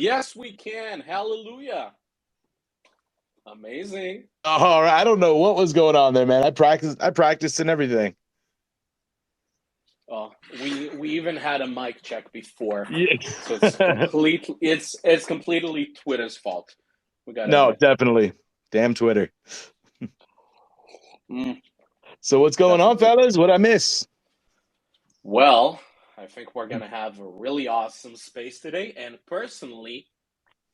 Yes, we can. Hallelujah. Amazing. All right. I don't know what was going on there, man. I practiced and everything. Oh, we even had a mic check before. Yeah. So it's completely Twitter's fault. We gotta No, admit that. definitely. Damn Twitter. Mm, So what's going on, definitely. fellas? What I miss? Well, I think we're gonna have a really awesome space today, and personally,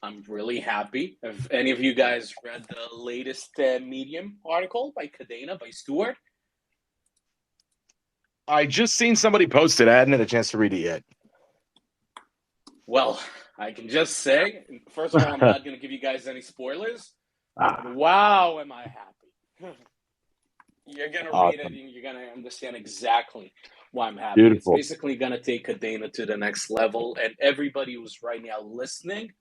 I'm really happy. If any of you guys read the latest Medium article by Kadena by Stuart, I just seen somebody post it. I hadn't had a chance to read it yet. well, I can just say, first of all, I'm not going to give you guys any spoilers. Wow, am I happy. You're going to read it and you're going to understand exactly why I'm happy. Beautiful. It's basically going to take Kadena to the next level. And everybody who's right now listening,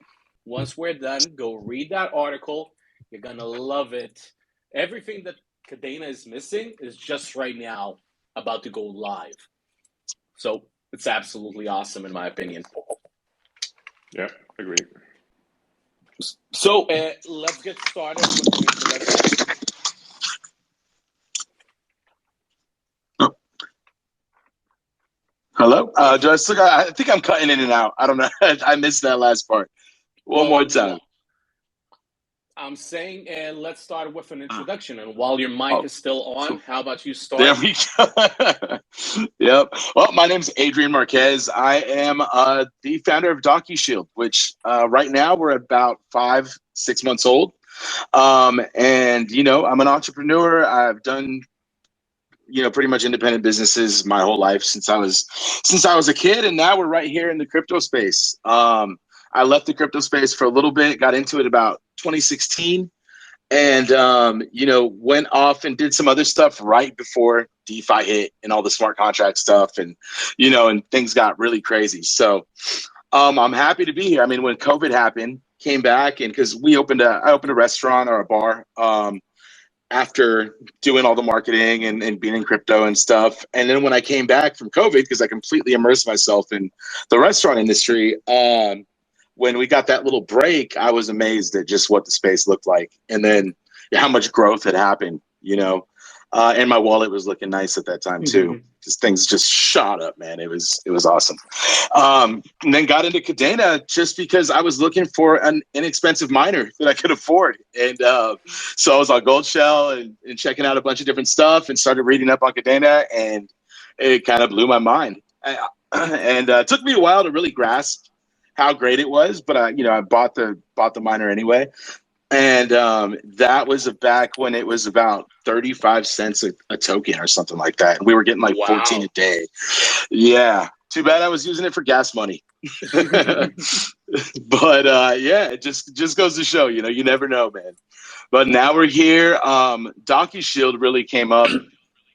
once we're done, go read that article. You're going to love it. Everything that Kadena is missing is just right now about to go live. So it's absolutely awesome, in my opinion. Yeah, agreed. So let's get started with the introduction. Hello? I think I'm cutting in and out. I don't know. I missed that last part. One more time. I'm saying let's start with an introduction. And while your mic is still on, how about you start? There we go. Yep. Well, my name's Adrian Marquez. I am the founder of Docushield, which right now we're about 5-6 months old. And, I'm an entrepreneur. I've done pretty much independent businesses my whole life since I was a kid, and now we're right here in the crypto space. I left the crypto space for a little bit, got into it about 2016, and went off and did some other stuff right before DeFi hit and all the smart contract stuff, and and things got really crazy. So I'm happy to be here. I mean, when COVID happened, came back, and because I opened a restaurant or a bar after doing all the marketing and being in crypto and stuff. And then when I came back from COVID, because I completely immersed myself in the restaurant industry, when we got that little break, I was amazed at just what the space looked like. And then how much growth had happened, and my wallet was looking nice at that time too. Just things just shot up, man. It was awesome. And then got into Kadena just because I was looking for an inexpensive miner that I could afford. And so I was on Gold Shell and checking out a bunch of different stuff and started reading up on Kadena, and it kind of blew my mind. And it took me a while to really grasp how great it was, but I bought the miner anyway. And that was back when it was about 35 cents a token or something like that. And we were getting like 14 a day. Yeah. Too bad I was using it for gas money. But yeah, it just goes to show, you never know, man. But now we're here. Docushield really came up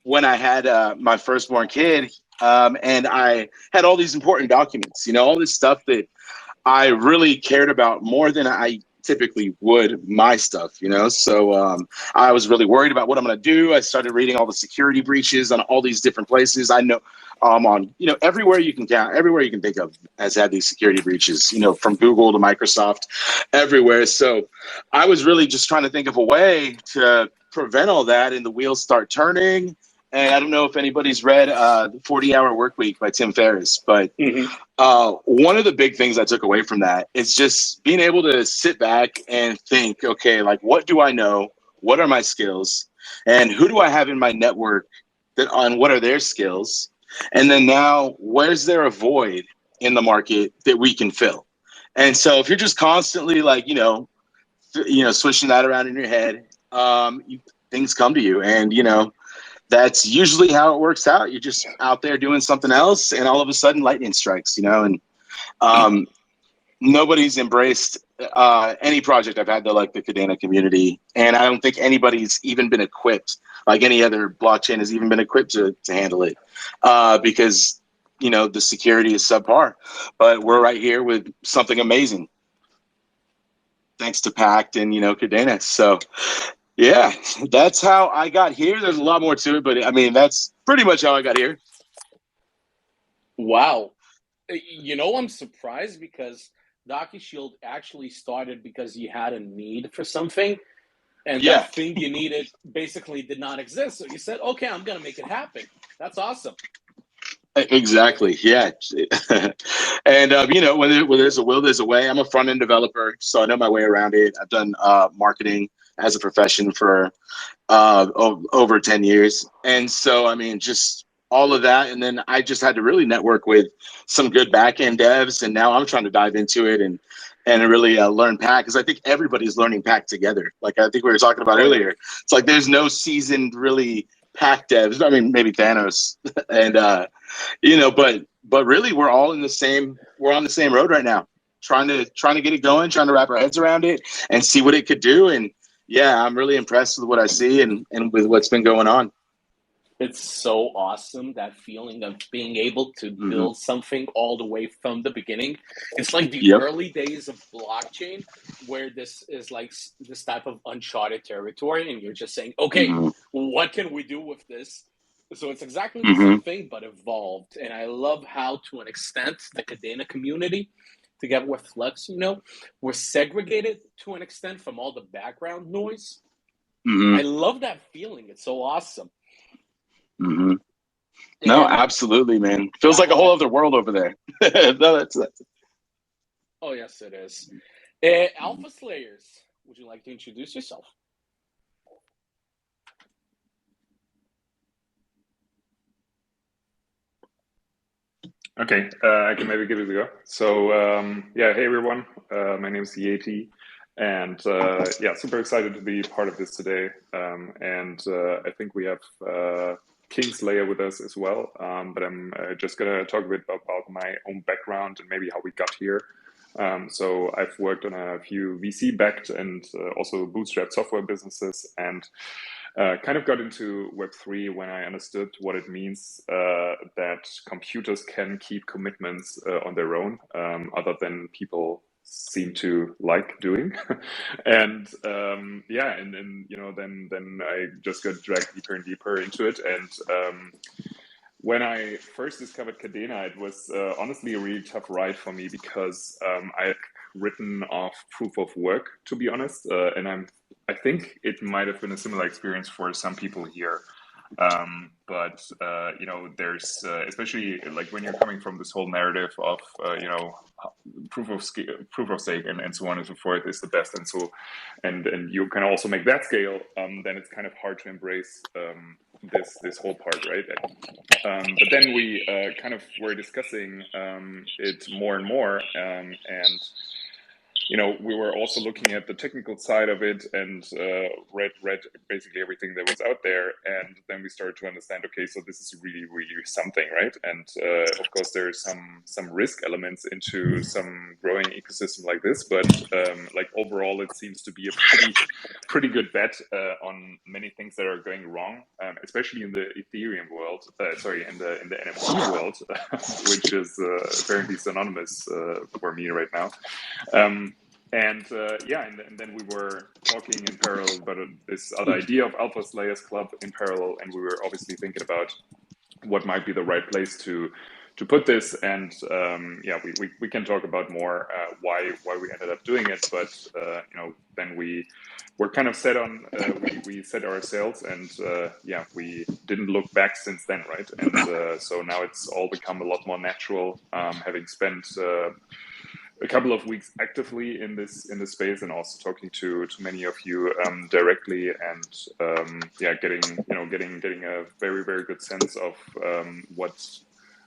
when I had my firstborn kid. And I had all these important documents, all this stuff that I really cared about more than I typically would my stuff, so I was really worried about what I'm going to do. I started reading all the security breaches on all these different places. I know on everywhere you can think of has had these security breaches, from Google to Microsoft, everywhere. So I was really just trying to think of a way to prevent all that, and the wheels start turning. And I don't know if anybody's read The 40-Hour Workweek by Tim Ferriss, but one of the big things I took away from that is just being able to sit back and think, okay, like, what do I know? What are my skills? And who do I have in my network on what are their skills? And then now, where's there a void in the market that we can fill? And so if you're just constantly like, swishing that around in your head, things come to you. And, that's usually how it works out. You're just out there doing something else, and all of a sudden lightning strikes, and nobody's embraced any project I've had to like the Kadena community. And I don't think anybody's even been equipped, like any other blockchain has even been equipped to handle it because, the security is subpar. But we're right here with something amazing, thanks to Pact and, Kadena. So yeah, that's how I got here. There's a lot more to it, but I mean, that's pretty much how I got here. Wow. I'm surprised because Docushield actually started because you had a need for something, and Yeah. that thing you needed basically did not exist. So you said, okay, I'm going to make it happen. That's awesome. Exactly. Yeah. And, when there's a will, there's a way. I'm a front end developer, so I know my way around it. I've done marketing as a profession for over 10 years. And so, I mean, just all of that. And then I just had to really network with some good back end devs. And now I'm trying to dive into it and really learn Pact, because I think everybody's learning Pact together. Like I think we were talking about earlier. It's like there's no seasoned really Pact devs. I mean, maybe Thanos and but really we're on the same road right now, trying to get it going, trying to wrap our heads around it and see what it could do. And yeah, I'm really impressed with what I see and with what's been going on. It's so awesome, that feeling of being able to build something all the way from the beginning. It's like the early days of blockchain, where this is like this type of uncharted territory, and you're just saying, okay, what can we do with this? So it's exactly the same thing, but evolved. And I love how, to an extent, the Kadena community, together with Flux, we're segregated to an extent from all the background noise. I love that feeling. It's so awesome. No, absolutely, man. Feels like a whole other world over there. No, that's Oh, yes, it is. Alpha Slayers, would you like to introduce yourself? Okay, I can maybe give it a go. So, hey everyone, my name is Yeti, and super excited to be part of this today. And I think we have Kingslayer with us as well, but I'm just going to talk a bit about my own background and maybe how we got here. So I've worked on a few VC-backed and also bootstrapped software businesses, and kind of got into Web3 when I understood what it means that computers can keep commitments on their own, other than people seem to like doing. And then I just got dragged deeper and deeper into it. And when I first discovered Kadena, it was honestly a really tough ride for me, because I had written off proof of work, to be honest, and I think it might have been a similar experience for some people here. But there's especially like when you're coming from this whole narrative of proof of stake and so on and so forth is the best, and so and you can also make that scale. Then it's kind of hard to embrace this whole part, right? But then we kind of were discussing it more and more, and we were also looking at the technical side of it and read basically everything that was out there. And then we started to understand, okay, so this is really, really something, right? And of course, there's some risk elements into some growing ecosystem like this, but like overall, it seems to be a pretty good bet on many things that are going wrong, especially in the Ethereum world, in the NFT world, which is apparently synonymous for me right now. And then we were talking in parallel about this other idea of Alpha Slayers Club in parallel, and we were obviously thinking about what might be the right place to put this. And we can talk about more why we ended up doing it. But then we were kind of set on we set ourselves, and we didn't look back since then, right? And so now it's all become a lot more natural, having spent a couple of weeks actively in this space, and also talking to many of you directly, and getting a very, very good sense of what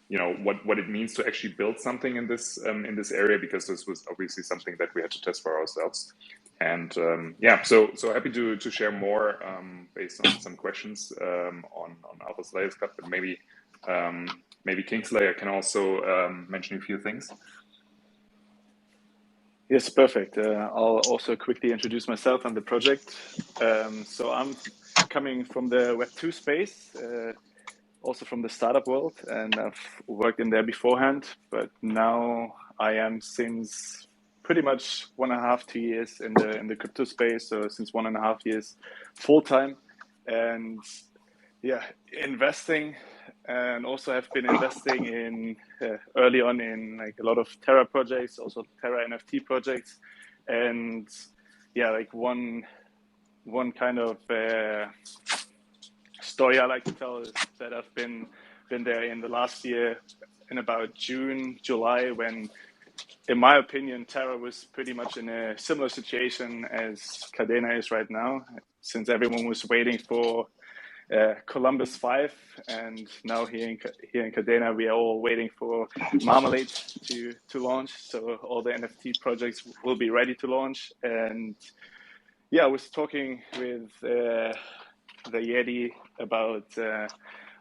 it means to actually build something in this area, because this was obviously something that we had to test for ourselves. And so happy to share more based on some questions on Alpha Slayers Club, but maybe Kingslayer can also mention a few things. Yes, perfect. I'll also quickly introduce myself and the project. So I'm coming from the Web2 space, also from the startup world, and I've worked in there beforehand, but now I am since pretty much 1.5 to 2 years in the crypto space. So since 1.5 years full time, and investing and also have been investing in early on in like a lot of Terra projects, also Terra NFT projects, and yeah, like one kind of story I like to tell is that I've been there in the last year in about June, July, when, in my opinion, Terra was pretty much in a similar situation as Kadena is right now, since everyone was waiting for Columbus 5, and now here in Kadena we are all waiting for Marmalade to launch. So all the NFT projects will be ready to launch. And yeah, I was talking with the Yeti about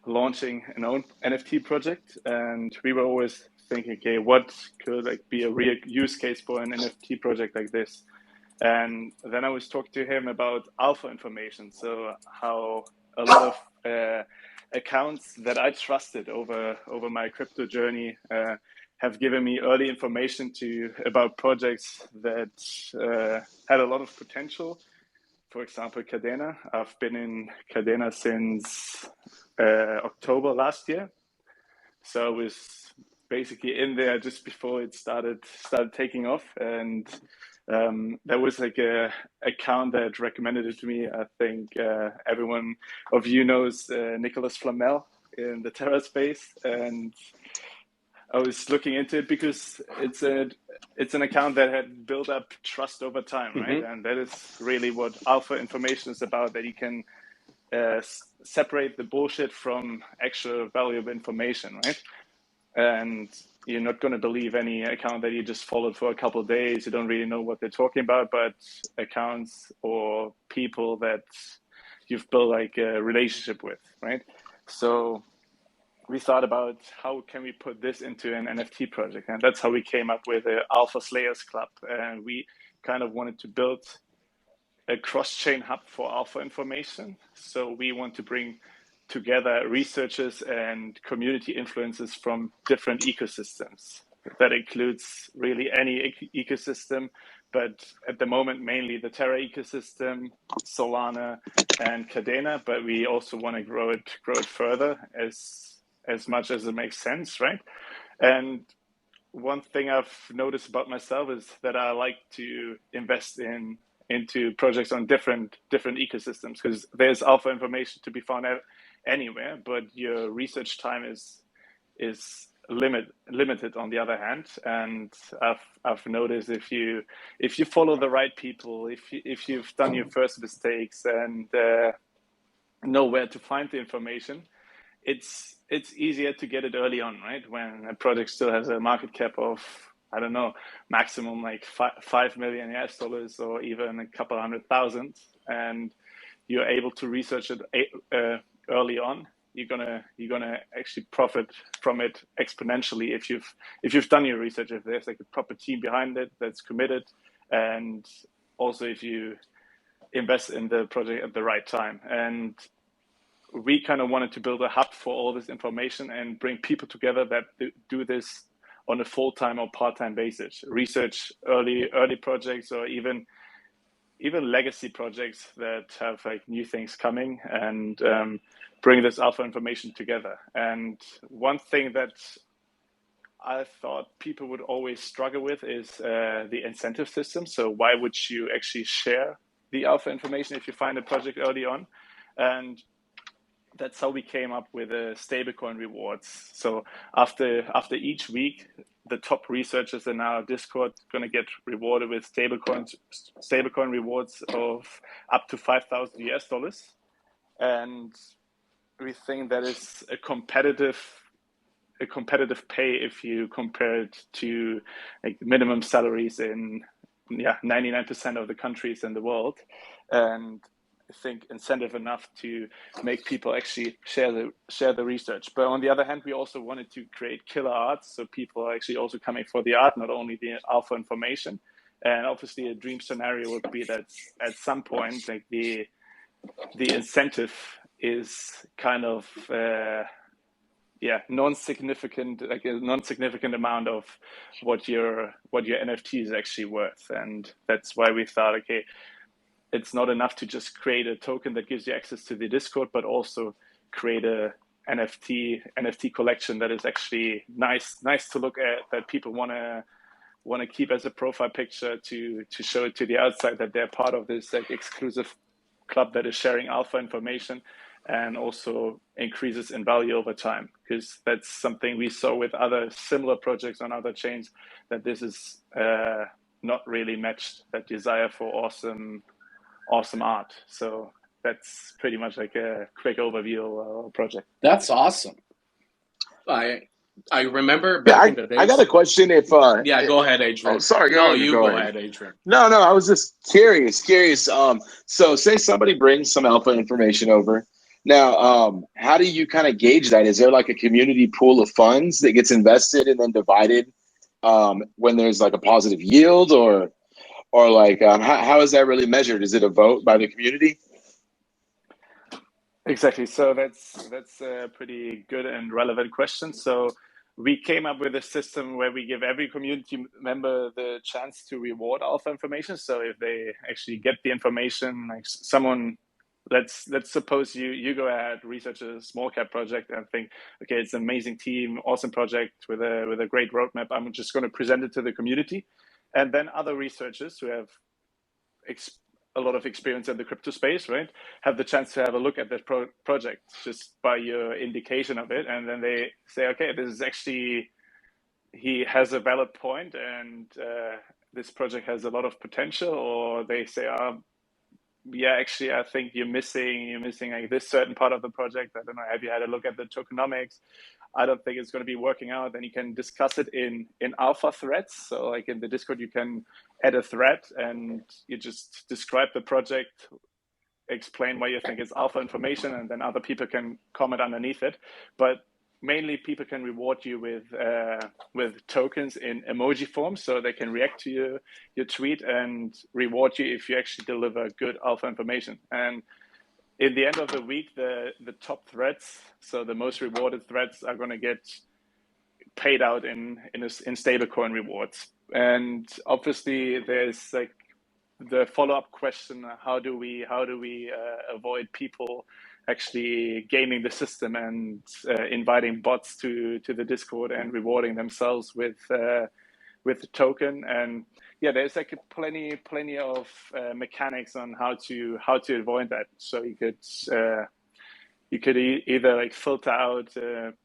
launching an own NFT project, and we were always thinking, okay, what could like be a real use case for an NFT project like this? And then I was talking to him about alpha information, so how a lot of accounts that I trusted over my crypto journey have given me early information about projects that had a lot of potential. For example, Kadena. I've been in Kadena since October last year, so I was basically in there just before it started taking off, and there was like a account that recommended it to me. I think everyone of you knows Nicholas Flamel in the Terra space, and I was looking into it because it's an account that had built up trust over time, right? And that is really what alpha information is about, that you can separate the bullshit from actual valuable information, right? And you're not going to believe any account that you just followed for a couple of days. You don't really know what they're talking about, but accounts or people that you've built like a relationship with, right? So we thought about how can we put this into an NFT project, and that's how we came up with the Alpha Slayers Club. And we kind of wanted to build a cross-chain hub for alpha information. So we want to bring together researchers and community influencers from different ecosystems. That includes really any ecosystem, but at the moment mainly the Terra ecosystem, Solana, and Kadena. But we also want to grow it further as much as it makes sense, right? And one thing I've noticed about myself is that I like to invest into projects on different ecosystems, because there's alpha information to be found out anywhere, but your research time is limited on the other hand. And I've noticed if you follow the right people, if you've done your first mistakes and know where to find the information, it's easier to get it early on, right? When a project still has a market cap of, I don't know, maximum like $5 million US, or even a couple 100,000, and you're able to research it early on, you're gonna actually profit from it exponentially if you've done your research, if there's like a proper team behind it that's committed, and also if you invest in the project at the right time. And we kind of wanted to build a hub for all this information and bring people together that do this on a full-time or part-time basis, research early projects, or even legacy projects that have like new things coming, and bring this alpha information together. And one thing that I thought people would always struggle with is the incentive system. So why would you actually share the alpha information if you find a project early on? And that's how we came up with stablecoin rewards. So after each week, the top researchers in our Discord going to get rewarded with stablecoin rewards of up to $5,000 US. And we think that is a competitive pay if you compare it to like minimum salaries in 99% of the countries in the world. And I think incentive enough to make people actually share the research. But on the other hand, we also wanted to create killer arts, so people are actually also coming for the art, not only the alpha information. And obviously, a dream scenario would be that at some point, like the incentive is kind of non-significant, like a non-significant amount of what your NFT is actually worth. And that's why we thought, okay, it's not enough to just create a token that gives you access to the Discord, but also create a NFT collection that is actually nice to look at, that people want to keep as a profile picture to show it to the outside that they're part of this like exclusive club that is sharing alpha information, and also increases in value over time, because that's something we saw with other similar projects on other chains, that this is not really matched, that desire for awesome art. So that's pretty much like a quick overview of our project. That's awesome. I remember back in the days. I got a question. If yeah, go ahead, Adrian. Oh, sorry. No, you go ahead, Adrian. No, I was just curious. So say somebody brings some alpha information over. Now, how do you kind of gauge that? Is there like a community pool of funds that gets invested and then divided when there's like a positive yield, or like how is that really measured? Is it a vote by the community? Exactly. So that's a pretty good and relevant question. So we came up with a system where we give every community member the chance to reward alpha information. So if they actually get the information, like someone, let's suppose you go ahead, research a small cap project and think, okay, it's an amazing team, awesome project with a great roadmap. I'm just going to present it to the community. And then other researchers who have a lot of experience in the crypto space, right, have the chance to have a look at that project just by your indication of it. And then they say, okay, this is actually, he has a valid point, and this project has a lot of potential. Or they say, yeah, actually, I think you're missing like this certain part of the project. I don't know, have you had a look at the tokenomics? I don't think it's going to be working out. Then you can discuss it in alpha threads. So like in the Discord, you can add a thread and you just describe the project, explain why you think it's alpha information, and then other people can comment underneath it. But mainly people can reward you with tokens in emoji form, so they can react to your tweet and reward you if you actually deliver good alpha information. And in the end of the week, the top threads, so the most rewarded threads, are going to get paid out in stablecoin rewards. And obviously, there's like the follow-up question: how do we avoid people actually gaming the system and inviting bots to the Discord and rewarding themselves with the token? And yeah, there's like plenty of mechanics on how to avoid that. So you could either like filter out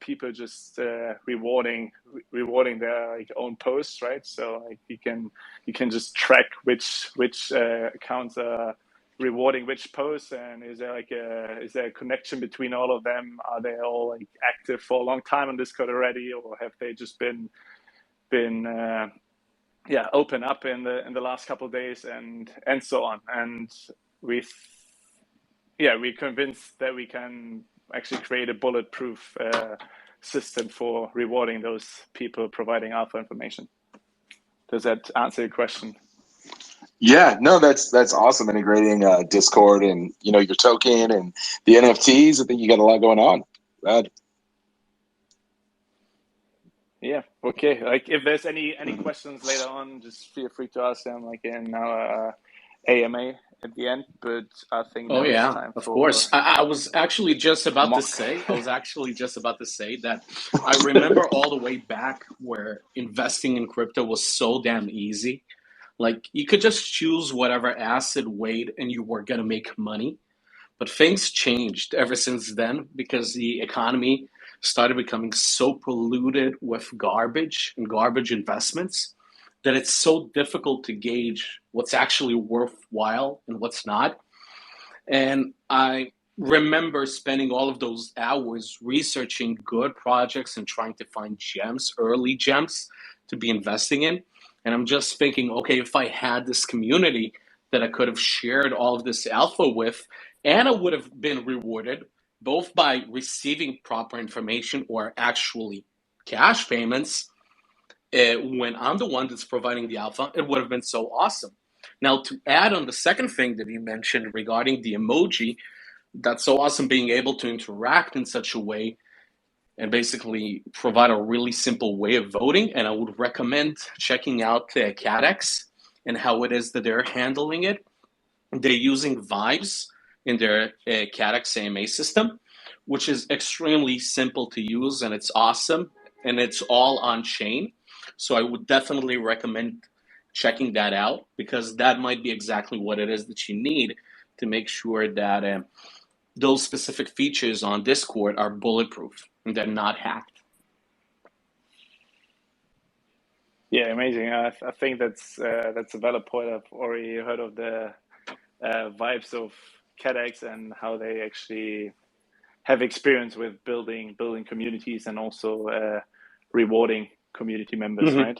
people just rewarding their like own posts, right? So like you can just track which accounts are rewarding which posts, and is there a connection between all of them? Are they all like active for a long time on Discord already, or have they just been open up in the last couple of days, and so on? And we're convinced that we can actually create a bulletproof system for rewarding those people providing alpha information. Does that answer your question? Yeah, no, that's awesome. Integrating Discord and your token and the NFTs. I think you got a lot going on. Rad. Yeah. Okay. Like if there's any questions later on, just feel free to ask them like in our AMA at the end. But I think time of course. I was actually just about to say. That I remember all the way back where investing in crypto was so damn easy. Like you could just choose whatever asset weight and you were gonna make money. But things changed ever since then, because the economy started becoming so polluted with garbage and garbage investments that it's so difficult to gauge what's actually worthwhile and what's not. And I remember spending all of those hours researching good projects and trying to find early gems to be investing in. And I'm just thinking, okay, if I had this community that I could have shared all of this alpha with, and I would have been rewarded both by receiving proper information or actually cash payments, when I'm the one that's providing the alpha, it would have been so awesome. Now, to add on the second thing that you mentioned regarding the emoji, that's so awesome being able to interact in such a way and basically provide a really simple way of voting. And I would recommend checking out CADX and how it is that they're handling it. They're using vibes in their CADX AMA system, which is extremely simple to use, and it's awesome, and it's all on chain. So I would definitely recommend checking that out, because that might be exactly what it is that you need to make sure that those specific features on Discord are bulletproof and they're not hacked. Yeah, amazing. I think that's a valid point. I've already heard of the vibes of CADX and how they actually have experience with building communities and also rewarding community members, right?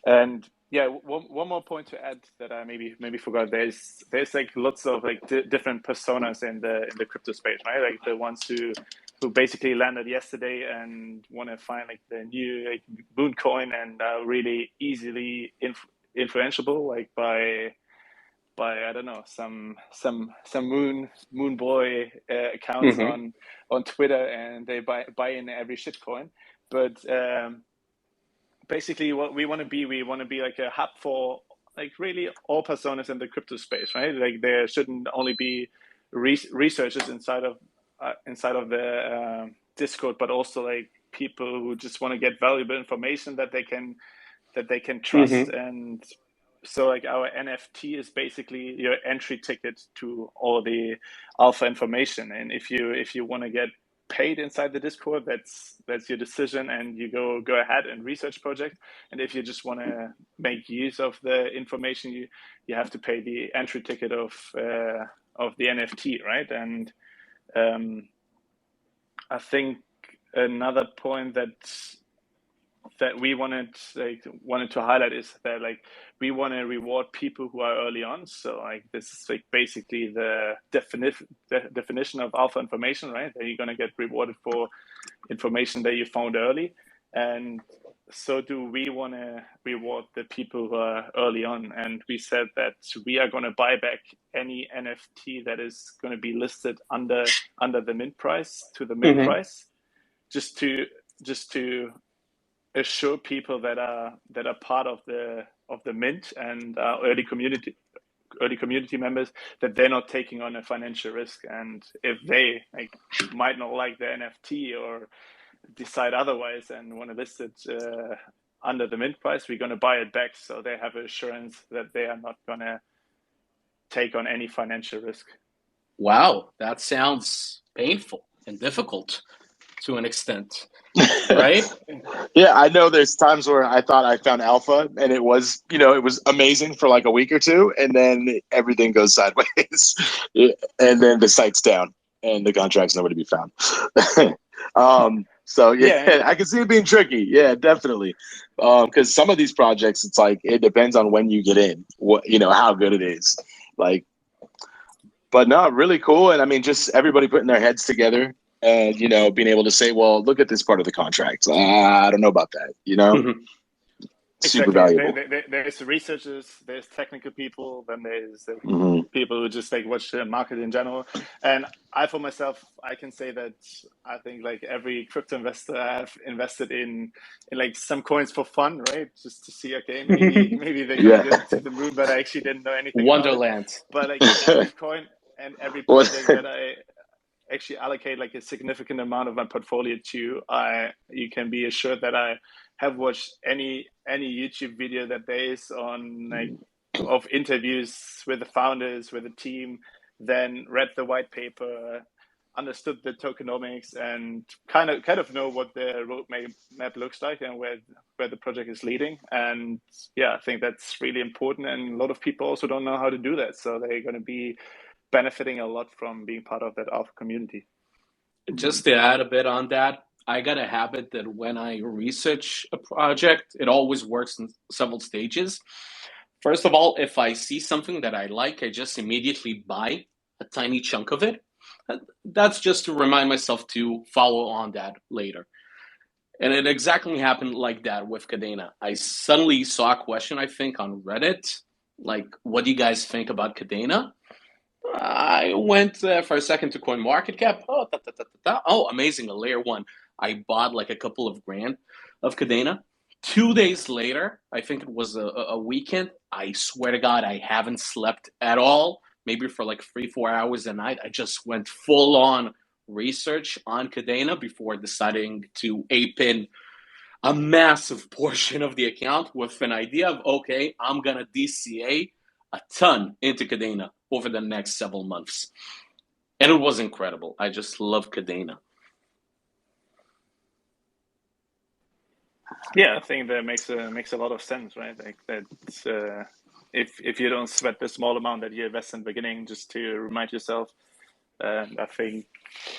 And yeah, one more point to add that I maybe forgot. There's like lots of like different personas in the crypto space, right? Like the ones who basically landed yesterday and want to find like the new like moon coin and really easily influenceable, like by I don't know, some moon boy accounts on Twitter, and they buy in every shitcoin. But basically what we want to be like a hub for like really all personas in the crypto space, right? Like there shouldn't only be researchers inside of the Discord, but also like people who just want to get valuable information that they can trust. And so like our NFT is basically your entry ticket to all the alpha information. And if you want to get paid inside the Discord, that's your decision, and you go ahead and research project. And if you just want to make use of the information, you have to pay the entry ticket of the NFT, right? And I think another point that we wanted to highlight is that like we want to reward people who are early on. So like this is like basically the definition of alpha information, right? That you're going to get rewarded for information that you found early. And so do we want to reward the people who are early on. And we said that we are going to buy back any NFT that is going to be listed under the mint price to the mint price, just to assure people that are part of the mint and early community members that they're not taking on a financial risk. And if they like might not like the NFT or decide otherwise and want to list it under the mint price, we're going to buy it back, so they have assurance that they are not going to take on any financial risk. Wow, that sounds painful and difficult to an extent, right? Yeah, I know there's times where I thought I found alpha and it was amazing for like a week or two, and then everything goes sideways and then the site's down and the contract's nowhere to be found. So yeah, I can see it being tricky. Yeah, definitely. Because some of these projects, it's like, it depends on when you get in, how good it is. Like, but no, really cool. And I mean, just everybody putting their heads together and, being able to say, well, look at this part of the contract. I don't know about that, Super valuable. There's researchers, there's technical people, then there's people who just like watch the market in general. And I, for myself, I can say that I think like every crypto investor I have invested in like some coins for fun, right? Just to see, okay, maybe they're going to go to the moon, but I actually didn't know anything. Wonderland. But like every coin and every project that I actually allocate like a significant amount of my portfolio to, you can be assured that I have watched any YouTube video that there is on like of interviews with the founders, with the team, then read the white paper, understood the tokenomics, and kind of know what the roadmap looks like and where the project is leading. And yeah, I think that's really important. And a lot of people also don't know how to do that, so they're going to be benefiting a lot from being part of that alpha community. Just to add a bit on that, I got a habit that when I research a project, it always works in several stages. First of all, if I see something that I like, I just immediately buy a tiny chunk of it. That's just to remind myself to follow on that later. And it exactly happened like that with Kadena. I suddenly saw a question, I think, on Reddit, like, what do you guys think about Kadena? I went for a second to CoinMarketCap. Oh, amazing, a layer 1. I bought like a couple of grand of Kadena. 2 days later, I think it was a weekend, I swear to God, I haven't slept at all, maybe for like 3-4 hours a night. I just went full on research on Kadena before deciding to ape in a massive portion of the account with an idea of, okay, I'm going to DCA a ton into Kadena over the next several months. And it was incredible. I just love Kadena. Yeah, I think that makes a lot of sense, right? Like that's if you don't sweat the small amount that you invest in the beginning, just to remind yourself. And I think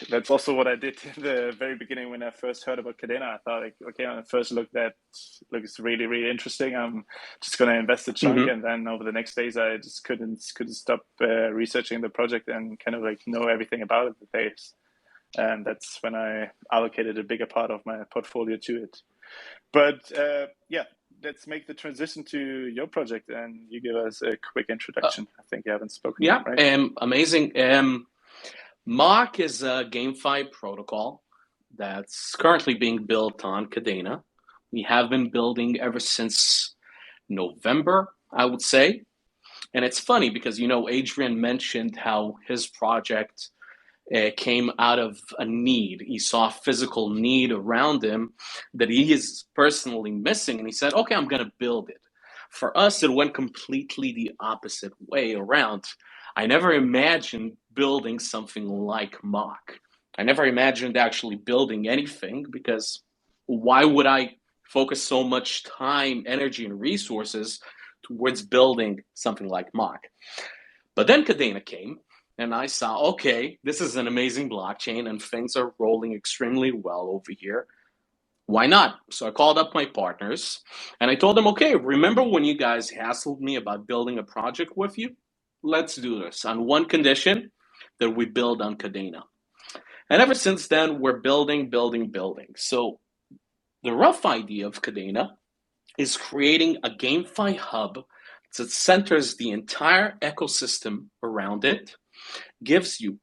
that's also what I did in the very beginning when I first heard about Kadena. I thought, like, okay, on the first look, that looks really, really interesting. I'm just going to invest a chunk, and then over the next days, I just couldn't stop researching the project and kind of like know everything about it. The days, and that's when I allocated a bigger part of my portfolio to it. But yeah, let's make the transition to your project, and you give us a quick introduction. I think you haven't spoken yet, right? Amazing. Mach is a GameFi protocol that's currently being built on Kadena. We have been building ever since November, I would say. And it's funny because, Adrian mentioned how his project came out of a need. He saw a physical need around him that he is personally missing. And he said, okay, I'm going to build it. For us, it went completely the opposite way around. I never imagined building something like Mach. I never imagined actually building anything, because why would I focus so much time, energy, and resources towards building something like Mach? But then Kadena came, and I saw, okay, this is an amazing blockchain, and things are rolling extremely well over here. Why not? So I called up my partners, and I told them, okay, remember when you guys hassled me about building a project with you? Let's do this on one condition, that we build on Kadena. And ever since then, we're building. So the rough idea of Kadena is creating a GameFi hub that centers the entire ecosystem around it, gives you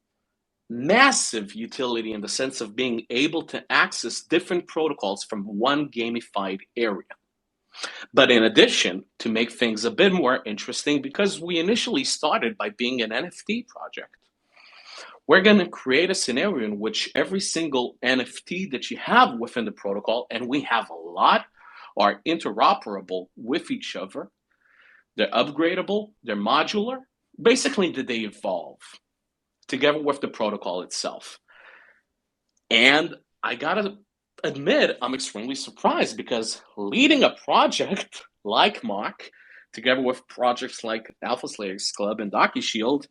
massive utility in the sense of being able to access different protocols from one gamified area. But in addition, to make things a bit more interesting, because we initially started by being an NFT project, we're going to create a scenario in which every single NFT that you have within the protocol, and we have a lot, are interoperable with each other. They're upgradable, they're modular, basically that they evolve together with the protocol itself. And I gotta admit, I'm extremely surprised, because leading a project like Mach, together with projects like Alpha Slayers Club and Docushield,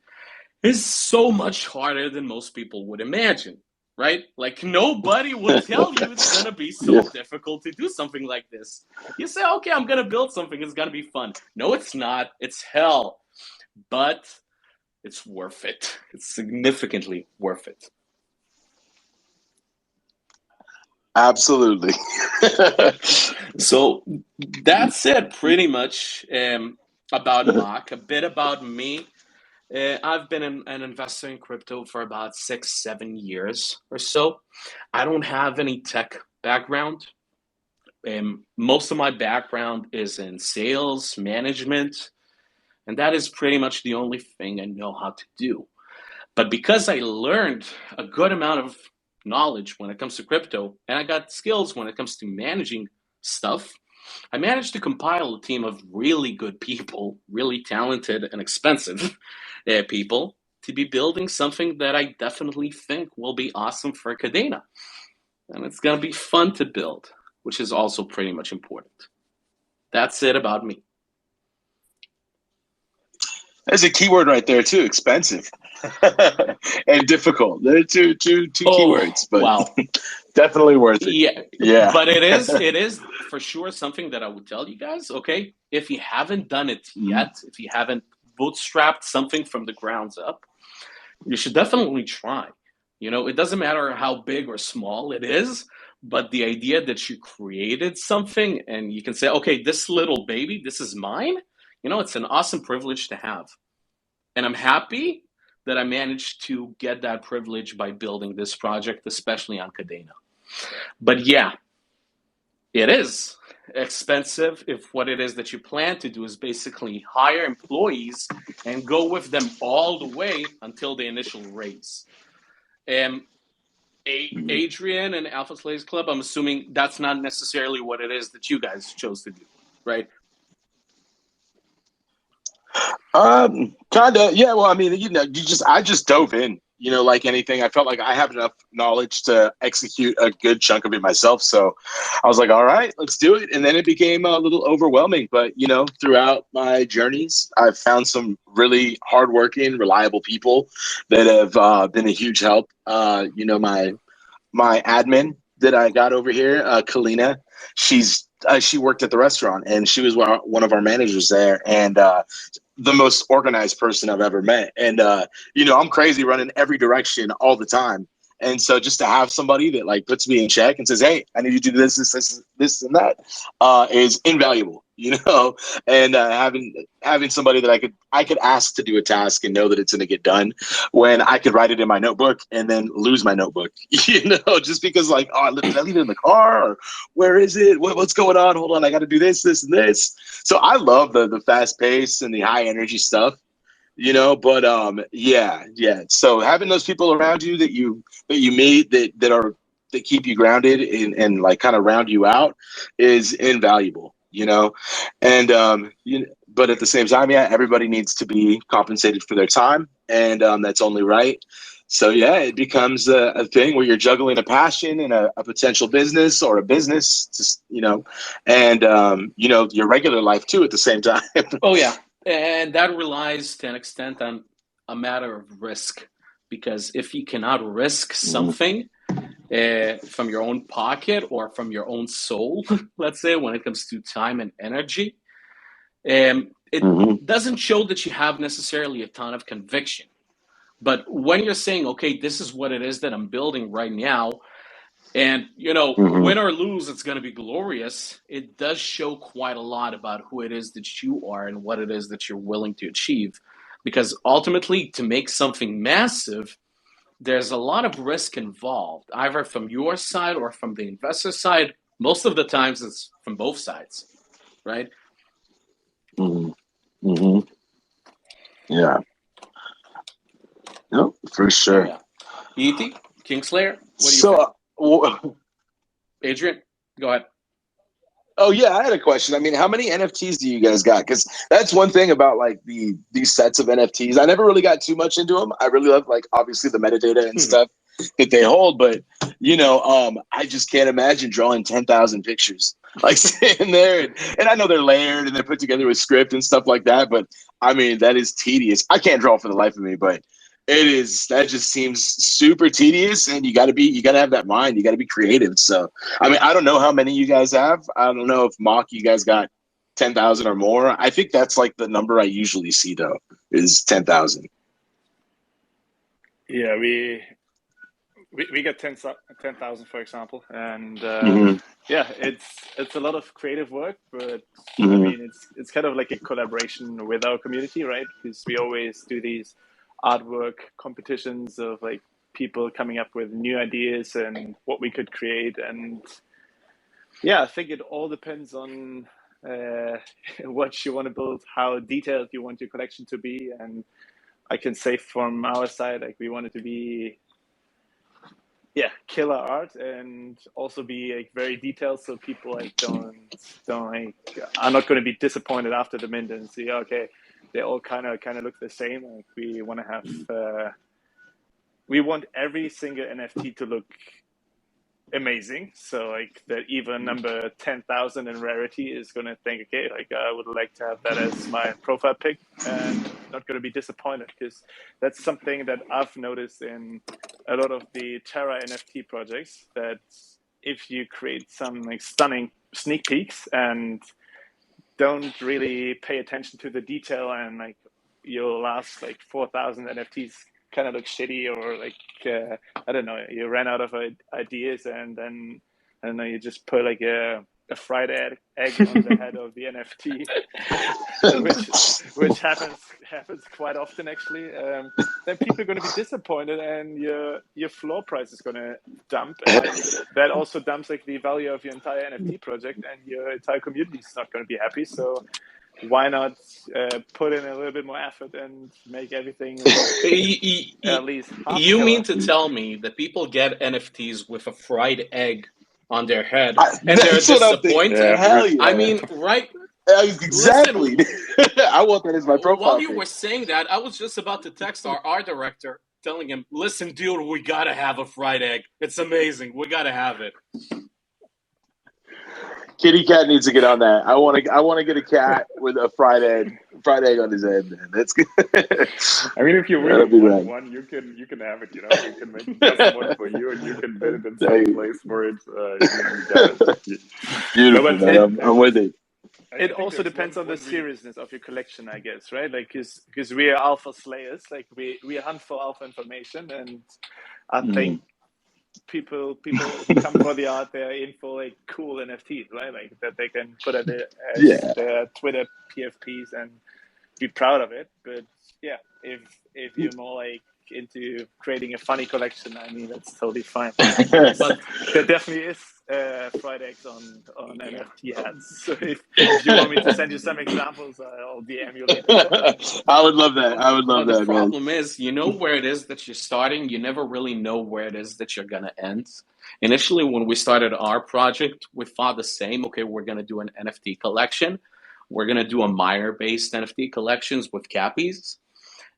is so much harder than most people would imagine, right? Like, nobody would tell you it's gonna be so difficult to do something like this. You say, okay, I'm gonna build something, it's gonna be fun. No, it's not. It's hell. But it's worth it. It's significantly worth it. Absolutely. So that's it, pretty much, about Mach. A bit about me. I've been an investor in crypto for about 6-7 years or so. I don't have any tech background. Most of my background is in sales, management, and that is pretty much the only thing I know how to do. But because I learned a good amount of knowledge when it comes to crypto, and I got skills when it comes to managing stuff, I managed to compile a team of really good people, really talented and expensive people, to be building something that I definitely think will be awesome for Kadena. And it's going to be fun to build, which is also pretty much important. That's it about me. There's a keyword right there too: expensive and difficult. They're two keywords, but wow. Definitely worth it. Yeah. But it is for sure something that I would tell you guys. Okay, if you haven't done it yet, if you haven't bootstrapped something from the ground up, you should definitely try. It doesn't matter how big or small it is, but the idea that you created something and you can say, okay, this little baby, this is mine. It's an awesome privilege to have. And I'm happy that I managed to get that privilege by building this project, especially on Kadena. But yeah, it is expensive if what it is that you plan to do is basically hire employees and go with them all the way until the initial raise. Adrian and Alpha Slaves Club, I'm assuming that's not necessarily what it is that you guys chose to do, right? Kind of, yeah. Well, I mean, I just dove in, like anything. I felt like I have enough knowledge to execute a good chunk of it myself. So I was like, all right, let's do it. And then it became a little overwhelming. But, throughout my journeys, I've found some really hardworking, reliable people that have been a huge help. My admin that I got over here, Kadena, she worked at the restaurant and she was one of our managers there, and the most organized person I've ever met. And I'm crazy running every direction all the time. And so just to have somebody that like puts me in check and says, "Hey, I need you to do this, and that," is invaluable, And having somebody that I could ask to do a task and know that it's going to get done, when I could write it in my notebook and then lose my notebook, just because like, oh, did I leave it in the car, or where is it? What's going on? Hold on, I got to do this, and this. So I love the fast pace and the high energy stuff. But yeah. So having those people around you that you meet that keep you grounded and like kind of round you out is invaluable, and but at the same time, yeah, everybody needs to be compensated for their time, and that's only right. So yeah, it becomes a thing where you're juggling a passion and a potential business, or a business, just, and your regular life too at the same time. Oh yeah. And that relies to an extent on a matter of risk, because if you cannot risk something from your own pocket or from your own soul, let's say, when it comes to time and energy, it doesn't show that you have necessarily a ton of conviction. But when you're saying, okay, this is what it is that I'm building right now, and, win or lose, it's going to be glorious. It does show quite a lot about who it is that you are and what it is that you're willing to achieve. Because ultimately, to make something massive, there's a lot of risk involved, either from your side or from the investor side. Most of the times, it's from both sides, right? Yeah. No, for sure. Yeah. E.T., Kingslayer, what do you think? Adrian, go ahead. Oh yeah, I had a question. I mean, how many NFTs do you guys got? Because that's one thing about like these sets of NFTs. I never really got too much into them. I really love like obviously the metadata and stuff that they hold, but I just can't imagine drawing 10,000 pictures like sitting there, and I know they're layered and they're put together with script and stuff like that. But I mean, that is tedious. I can't draw for the life of me, but that just seems super tedious, and you gotta have that mind. You gotta be creative. So, I mean, I don't know how many you guys have. I don't know if you guys got 10,000 or more. I think that's like the number I usually see though, is 10,000. Yeah, we get 10,000, for example, and yeah, it's a lot of creative work, but I mean, it's kind of like a collaboration with our community, right? Because we always do these artwork competitions of like people coming up with new ideas and what we could create. And yeah, I think it all depends on what you want to build, how detailed you want your collection to be. And I can say from our side, like we want it to be killer art, and also be like very detailed, so people like don't like are not going to be disappointed after the mint and see, okay, they all kind of look the same. Like we want to have we want every single NFT to look amazing, so like that even number 10,000 in rarity is going to think, okay, like I would like to have that as my profile pic, and not going to be disappointed, because that's something that I've noticed in a lot of the Terra NFT projects, that if you create some like stunning sneak peeks and don't really pay attention to the detail, and like your last like 4,000 NFTs kind of look shitty, or like I don't know, you ran out of ideas, and then I don't know, you just put like a fried egg on the head of the NFT, which happens quite often actually. Then people are going to be disappointed, and your floor price is going to dump, and that also dumps like the value of your entire NFT project, and your entire community is not going to be happy. So why not put in a little bit more effort and make everything at least half You mean killer? to tell me that people get NFTs with a fried egg on their head and they're That's what I'm thinking. disappointed? Hell yeah. I mean, right? Exactly. I want that as my profile While you pic. were saying that, I was just about to text our art director telling him, listen, dude, we gotta have a fried egg. It's amazing. We gotta have it. Kitty Cat needs to get on that. I want to get a cat with a fried egg on his head, man. That's good. I mean, if you really That'd be want right. one, you can have it. You know, we can make a custom one for you, and you can bid it in some place for it. You got it. Beautiful, No, but man. I'm with it. It also depends on the seriousness of your collection, I guess, right? Like, because we are alpha slayers, like we hunt for alpha information, and I think people who come for the art, they're in for like cool NFTs, right? Like that they can put as their Twitter PFPs and be proud of it. But yeah, if you're more like into creating a funny collection, I mean, that's totally fine. But there definitely is fried eggs on NFT hats. So if you want me to send you some examples, I'll DM you later. I would love that. I would love that. The problem is, you know where it is that you're starting. You never really know where it is that you're gonna end. Initially, when we started our project, we thought the same. Okay, we're gonna do an NFT collection. We're gonna do a miner-based NFT collections with cappies.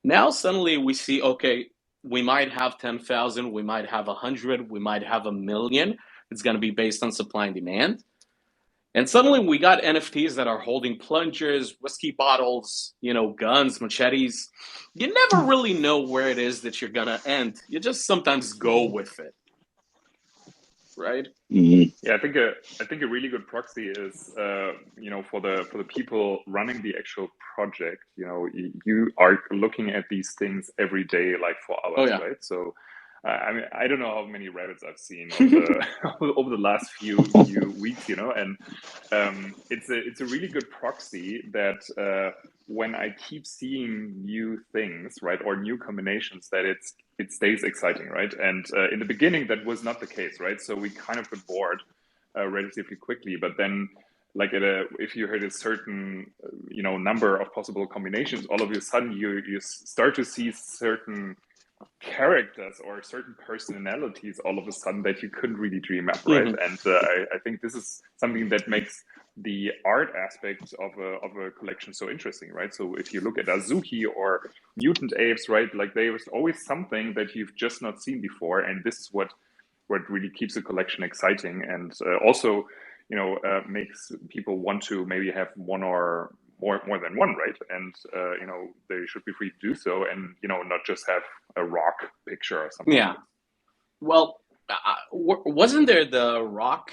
Now suddenly we see, okay, we might have 10,000, we might have 100, we might have 1,000,000. It's going to be based on supply and demand. And suddenly we got NFTs that are holding plungers, whiskey bottles, guns, machetes. You never really know where it is that you're going to end. You just sometimes go with it. Right? Yeah, I think a really good proxy is for the people running the actual project. You are looking at these things every day, like for hours, right? So I mean, I don't know how many rabbits I've seen over the last few weeks, and it's a really good proxy that when I keep seeing new things, right, or new combinations, that it stays exciting, right? And in the beginning, that was not the case, right? So we kind of got bored relatively quickly, but then like if you hit a certain number of possible combinations, all of a sudden you start to see certain characters or certain personalities all of a sudden that you couldn't really dream up, right? And I think this is something that makes the art aspect of a collection so interesting, right? So if you look at Azuki or Mutant Apes, right, like there's always something that you've just not seen before, and this is what really keeps the collection exciting, and also makes people want to maybe have one or more than one, right? And they should be free to do so, and not just have a rock picture or something. Yeah. Well, wasn't there the rock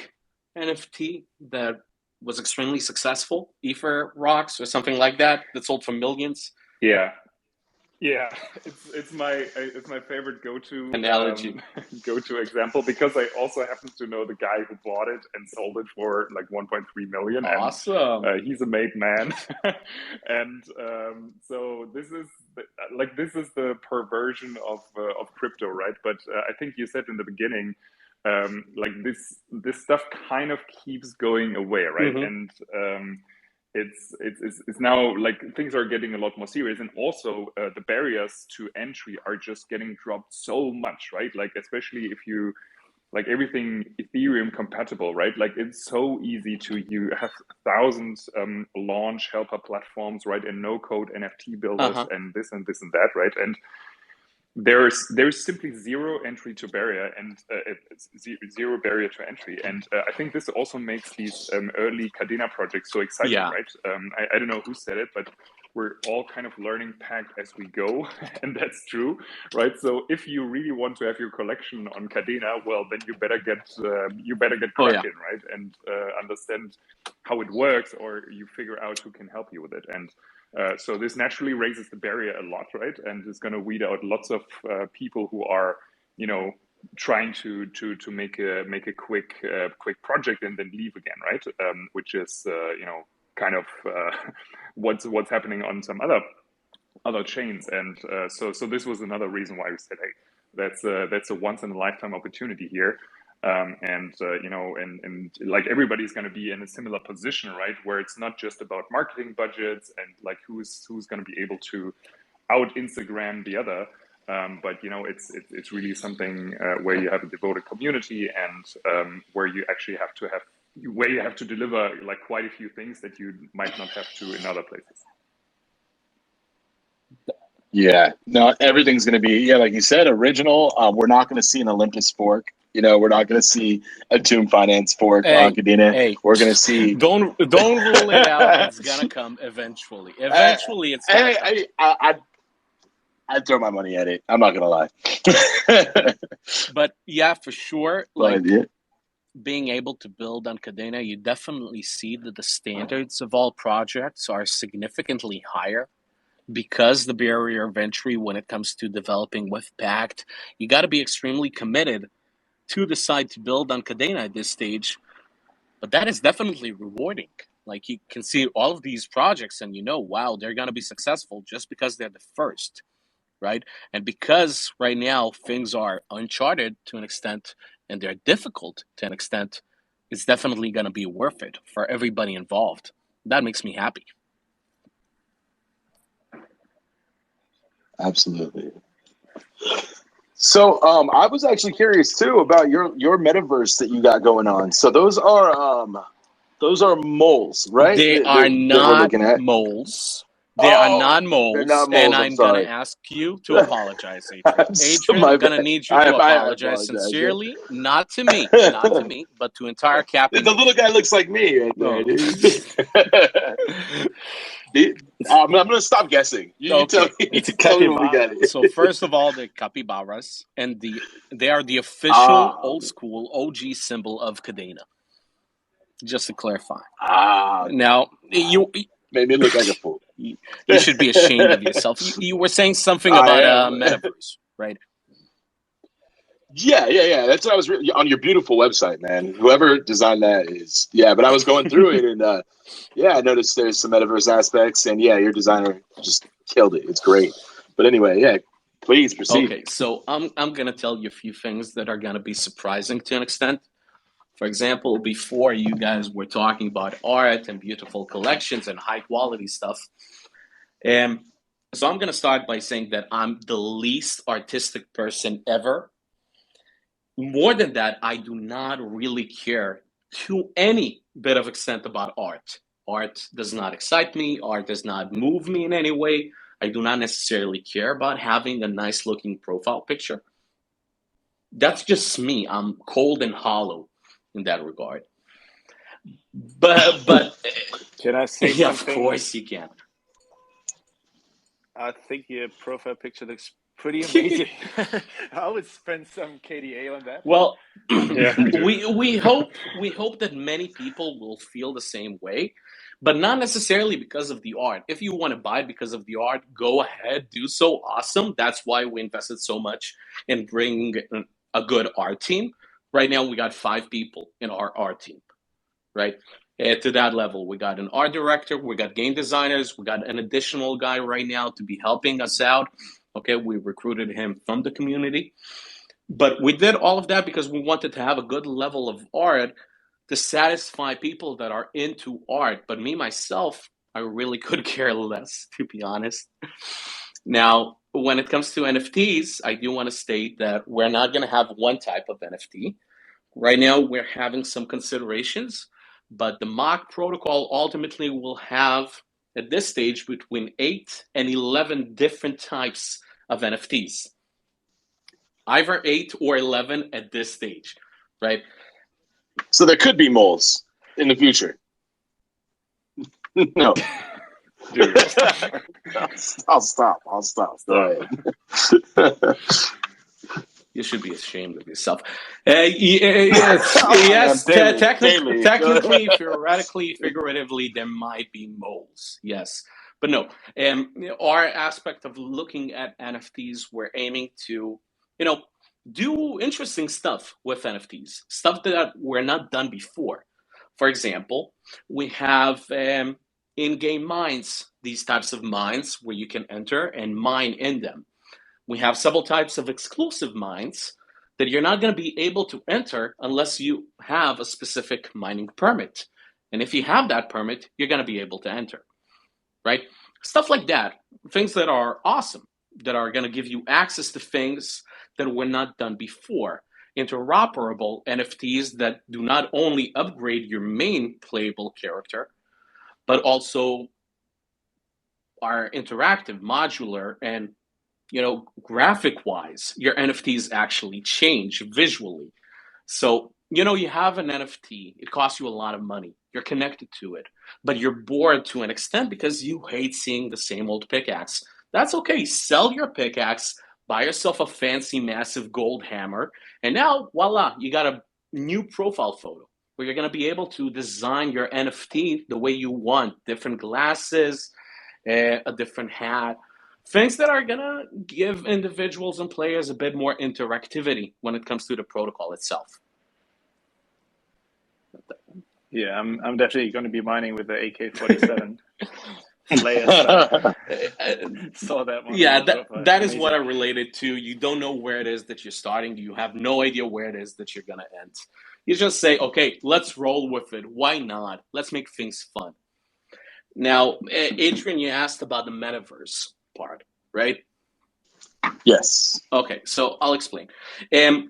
NFT that was extremely successful, Ether Rocks or something like that sold for millions? Yeah, it's my favorite go-to analogy, go-to example, because I also happen to know the guy who bought it and sold it for like 1.3 million. Awesome. And he's a made man, and so this is the perversion of crypto, right? But I think you said in the beginning, like this stuff kind of keeps going away, right? And it's now like things are getting a lot more serious, and also the barriers to entry are just getting dropped so much, right? Like especially if you like everything Ethereum compatible, right? Like it's so easy you have thousands launch helper platforms, right? And no code NFT builders and this and that, right? And there's simply zero entry to barrier, and zero barrier to entry, and I think this also makes these early Kadena projects so exciting, right? I don't know who said it, but we're all kind of learning Pact as we go, and that's true, right? So if you really want to have your collection on Kadena, well, then you better get cracking, right? And understand how it works, or you figure out who can help you with it. And so this naturally raises the barrier a lot, right? And it's going to weed out lots of people who are, trying to make a quick project and then leave again, right? Which is kind of what's happening on some other chains. And so this was another reason why we said, hey, that's a once in a lifetime opportunity here. and like everybody's going to be in a similar position, right? Where it's not just about marketing budgets and like who's going to be able to out Instagram the other, but it's really something where you have a devoted community and where you actually have to deliver like quite a few things that you might not have to in other places. Yeah, no, everything's going to be, like you said, original. We're not going to see an Olympus fork. We're not going to see a Tomb Finance fork on Kadena. We're going to see. Don't rule it out. It's going to come eventually. Eventually, it's going to come. I'd throw my money at it. I'm not going to lie. But yeah, for sure. Like being able to build on Kadena, you definitely see that the standards of all projects are significantly higher. Because the barrier of entry when it comes to developing with Pact, you got to be extremely committed to decide to build on Kadena at this stage. But that is definitely rewarding. Like you can see all of these projects and wow, they're going to be successful just because they're the first, right? And because right now things are uncharted to an extent and they're difficult to an extent, it's definitely going to be worth it for everybody involved. That makes me happy. Absolutely. So I was actually curious too about your metaverse that you got going on. So those are moles, right? They are not moles. They are not moles. And I'm going to ask you to apologize, Adrian. Adrian, I'm going to need you to apologize sincerely. Not to me, but to entire Cappy. The little guy looks like me right there, dude. I'm going to stop guessing. You tell me. It's a capybara. So first of all, they're capybaras, and they are the official old school OG symbol of Kadena. Just to clarify. Now, you made me look like a fool. You should be ashamed of yourself. You were saying something about Metaverse, right? Yeah. That's what I was on your beautiful website, man. Whoever designed that is, but I was going through it and I noticed there's some Metaverse aspects and your designer just killed it. It's great. But anyway, please proceed. Okay, so I'm gonna tell you a few things that are gonna be surprising to an extent. For example, before you guys were talking about art and beautiful collections and high quality stuff. So I'm going to start by saying that I'm the least artistic person ever. More than that, I do not really care to any bit of extent about art. Art does not excite me. Art does not move me in any way. I do not necessarily care about having a nice looking profile picture. That's just me. I'm cold and hollow in that regard. But can I say something? Of course you can. I think your profile picture looks pretty amazing. I would spend some KDA on that. Well, we hope that many people will feel the same way, but not necessarily because of the art. If you want to buy it because of the art, go ahead, do so. Awesome. That's why we invested so much in bringing a good art team. Right now, we got 5 people in our art team, right? To that level, we got an art director, we got game designers, we got an additional guy right now to be helping us out. Okay, we recruited him from the community. But we did all of that because we wanted to have a good level of art to satisfy people that are into art. But me, myself, I really could care less, to be honest. Now, when it comes to NFTs, I do want to state that we're not going to have one type of NFT. Right now, we're having some considerations, but the mock protocol ultimately will have, at this stage, between 8 and 11 different types of NFTs. Either 8 or 11 at this stage, right? So there could be moles in the future. No. Dude. I'll stop. Go ahead. You should be ashamed of yourself. Yes, technically, theoretically, figuratively, there might be moles. Yes, but no. Our aspect of looking at NFTs, we're aiming to, do interesting stuff with NFTs, stuff that were not done before. For example, we have in-game mines, these types of mines where you can enter and mine in them. We have several types of exclusive mines that you're not going to be able to enter unless you have a specific mining permit. And if you have that permit, you're going to be able to enter, right? Stuff like that, things that are awesome, that are going to give you access to things that were not done before. Interoperable NFTs that do not only upgrade your main playable character, but also are interactive, modular, and graphic-wise, your NFTs actually change visually. So, you have an NFT, it costs you a lot of money, you're connected to it, but you're bored to an extent because you hate seeing the same old pickaxe. That's okay, sell your pickaxe, buy yourself a fancy, massive gold hammer, and now, voila, you got a new profile photo where you're going to be able to design your NFT the way you want, different glasses, a different hat, things that are going to give individuals and players a bit more interactivity when it comes to the protocol itself. Yeah, I'm definitely going to be mining with the AK-47. Saw that one. Yeah, that is what I related to. You don't know where it is that you're starting. You have no idea where it is that you're going to end. You just say, okay, let's roll with it. Why not? Let's make things fun. Now, Adrian, you asked about the metaverse part, right? Yes. Okay, so I'll explain. The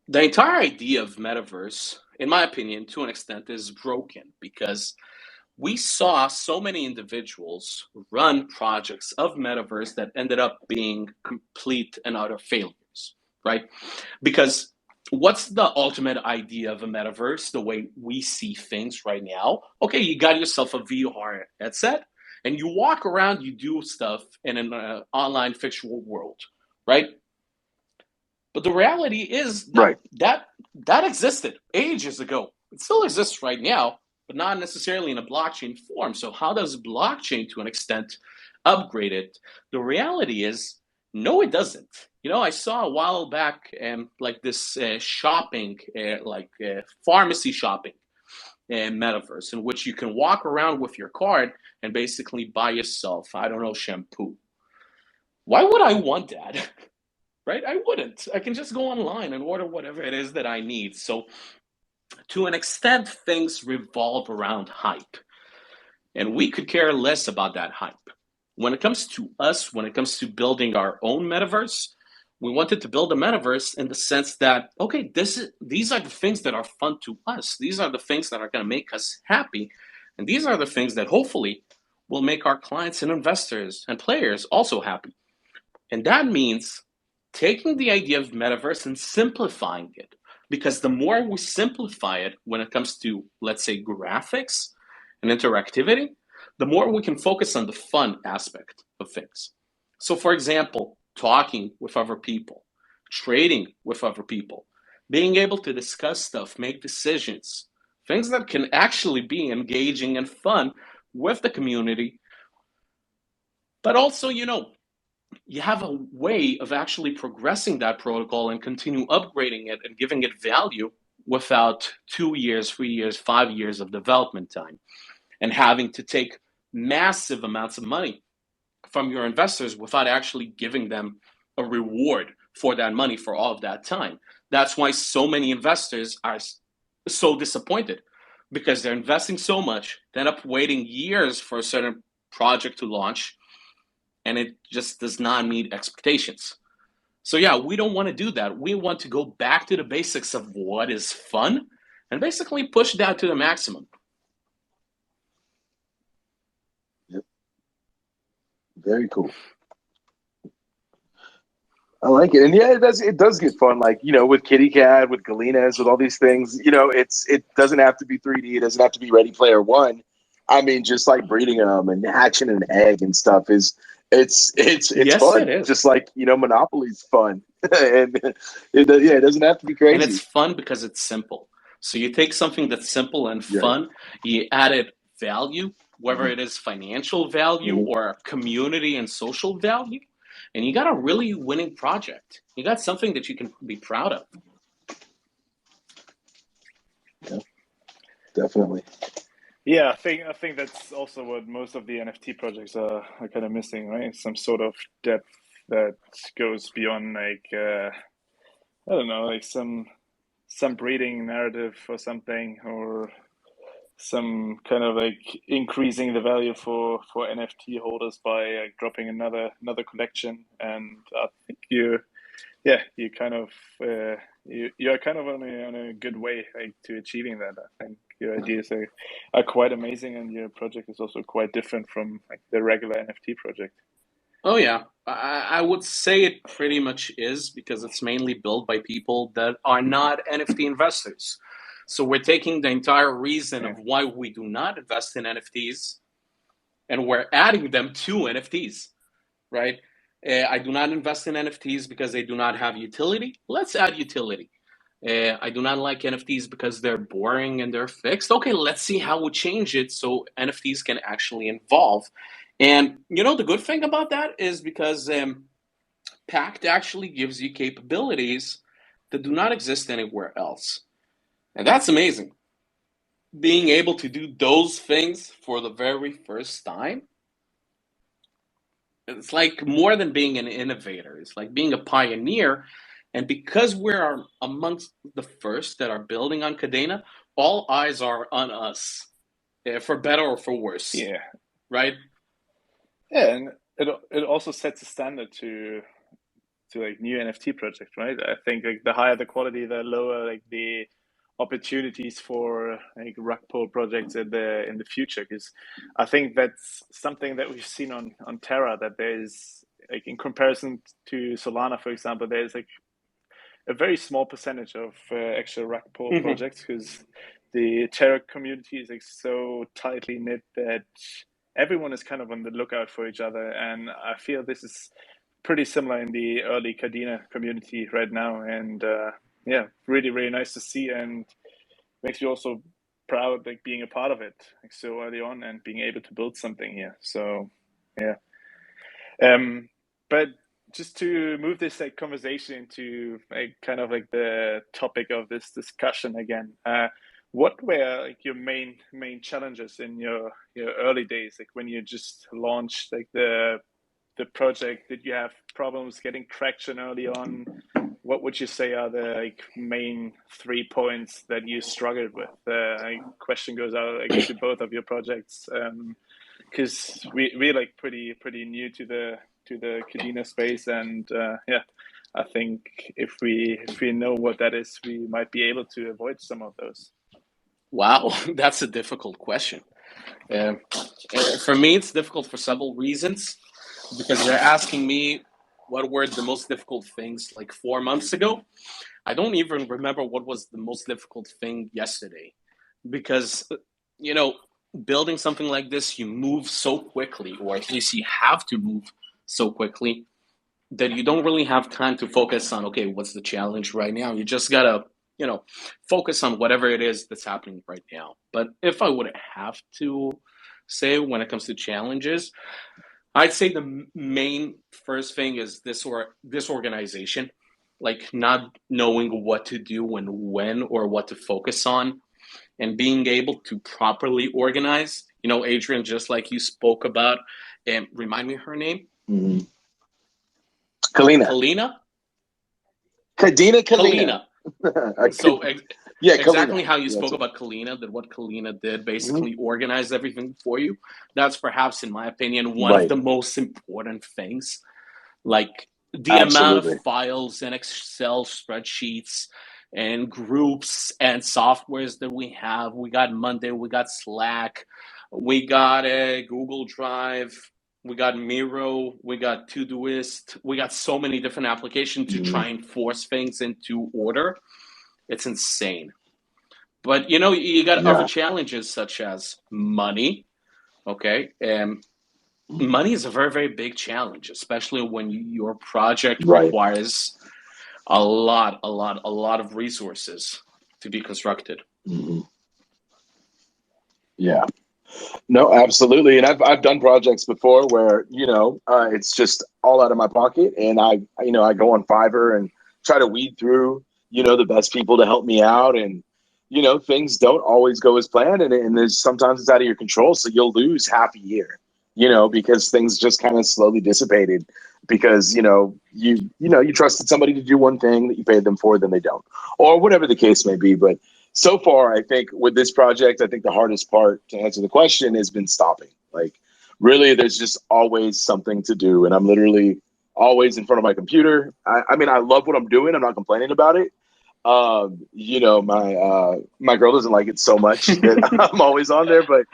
entire idea of metaverse, in my opinion, to an extent, is broken because we saw so many individuals run projects of metaverse that ended up being complete and utter failures, right? Because what's the ultimate idea of a metaverse, the way we see things right now? Okay, you got yourself a VR headset, and you walk around, you do stuff in an online fictional world, right? But the reality is that existed ages ago. It still exists right now, but not necessarily in a blockchain form. So how does blockchain, to an extent, upgrade it? The reality is, no, it doesn't. I saw a while back like this shopping, pharmacy shopping metaverse, in which you can walk around with your card and basically buy yourself, I don't know, shampoo. Why would I want that? Right? I wouldn't. I can just go online and order whatever it is that I need. So to an extent, things revolve around hype. And we could care less about that hype. When it comes to us, when it comes to building our own metaverse, we wanted to build a metaverse in the sense that, okay, these are the things that are fun to us. These are the things that are going to make us happy. And these are the things that hopefully will make our clients and investors and players also happy. And that means taking the idea of metaverse and simplifying it. Because the more we simplify it when it comes to, let's say, graphics and interactivity, the more we can focus on the fun aspect of things. So, for example, talking with other people, trading with other people, being able to discuss stuff, make decisions, things that can actually be engaging and fun with the community. But also, you have a way of actually progressing that protocol and continue upgrading it and giving it value without 2 years, 3 years, 5 years of development time and having to take massive amounts of money from your investors without actually giving them a reward for that money for all of that time. That's why so many investors are so disappointed, because they're investing so much, they end up waiting years for a certain project to launch, and it just does not meet expectations. So yeah, we don't want to do that. We want to go back to the basics of what is fun and basically push that to the maximum. Yep. Very cool. I like it. And yeah, it does get fun. Like, with Kitty Cat, with Galenas, with all these things, it doesn't have to be 3D. It doesn't have to be Ready Player One. I mean, just like breeding them and hatching an egg and stuff it's Yes, fun. it is. Just like, Monopoly's fun. And it doesn't have to be crazy. And it's fun because it's simple. So you take something that's simple and fun, you added value, whether it is financial value or community and social value, and you got a really winning project. You got something that you can be proud of. Yeah, definitely. Yeah, I think that's also what most of the NFT projects are kind of missing, right? Some sort of depth that goes beyond like I don't know, like some breeding narrative or something, or some kind of like increasing the value for NFT holders by dropping another collection. And I think you kind of you're kind of on a good way, like, to achieving that. I think your ideas are quite amazing, and your project is also quite different from like the regular NFT project. Oh yeah, I would say it pretty much is, because it's mainly built by people that are not NFT investors. So we're taking the entire reason Yeah. of why we do not invest in NFTs, and we're adding them to NFTs, right? I do not invest in NFTs because they do not have utility. Let's add utility. I do not like NFTs because they're boring and they're fixed. Okay, let's see how we change it so NFTs can actually evolve. And you know, the good thing about that is because Pact actually gives you capabilities that do not exist anywhere else. And that's amazing. Being able to do those things for the very first time, it's like more than being an innovator. It's like being a pioneer. And because we're amongst the first that are building on Kadena, all eyes are on us, for better or for worse. Yeah. Right? Yeah, and it also sets a standard to like new NFT projects, right? I think like the higher the quality, the lower like the opportunities for like rug pull projects in the future. Because I think that's something that we've seen on Terra, that there's like, in comparison to Solana, for example, there's like a very small percentage of actual rug pull projects, because the Terra community is like so tightly knit that everyone is kind of on the lookout for each other. And I feel this is pretty similar in the early Kadena community right now. And yeah, really, really nice to see, and makes me also proud, like, being a part of it like so early on and being able to build something here. So yeah. But just to move this like conversation into like kind of like the topic of this discussion again, what were like your main challenges in your early days, like when you just launched like the project? Did you have problems getting traction early on? What would you say are the like main 3 points that you struggled with? Question goes out like to both of your projects, because we're like pretty new to the Kadena space, and yeah, I think if we know what that is, we might be able to avoid some of those. Wow, that's a difficult question. For me, it's difficult for several reasons, because they're asking me what were the most difficult things like 4 months ago. I don't even remember what was the most difficult thing yesterday, because, you know, building something like this, you move so quickly, or at least you have to move so quickly, that you don't really have time to focus on, okay, what's the challenge right now? You just gotta, you know, focus on whatever it is that's happening right now. But if I would have to say, when it comes to challenges, I'd say the main first thing is this organization, like not knowing what to do and when, or what to focus on, and being able to properly organize. You know, Adrian, just like you spoke about, and remind me her name. Mm-hmm. Kalina. Kadena. So yeah, exactly Kalina. how you spoke about Kalina, that what Kalina did basically organized everything for you. That's perhaps, in my opinion, one of the most important things. Like the amount of files and Excel spreadsheets and groups and softwares that we have. We got Monday, we got Slack, we got a Google Drive, we got Miro, we got Todoist, we got so many different applications to try and force things into order. It's insane. But, you know, you got other challenges such as money, okay? Money is a very, very big challenge, especially when your project requires a lot of resources to be constructed. Mm-hmm. Yeah. No, absolutely. And I've done projects before where, you know, it's just all out of my pocket, and I go on Fiverr and try to weed through, you know, the best people to help me out, and, you know, things don't always go as planned, and there's sometimes it's out of your control, so you'll lose half a year, because things just kind of slowly dissipated because, you trusted somebody to do one thing that you paid them for, then they don't, or whatever the case may be. But so far, I think with this project, I think the hardest part to answer the question has been stopping. Like, really, there's just always something to do. And I'm literally always in front of my computer. I mean, I love what I'm doing. I'm not complaining about it. My girl doesn't like it so much that I'm always on there, but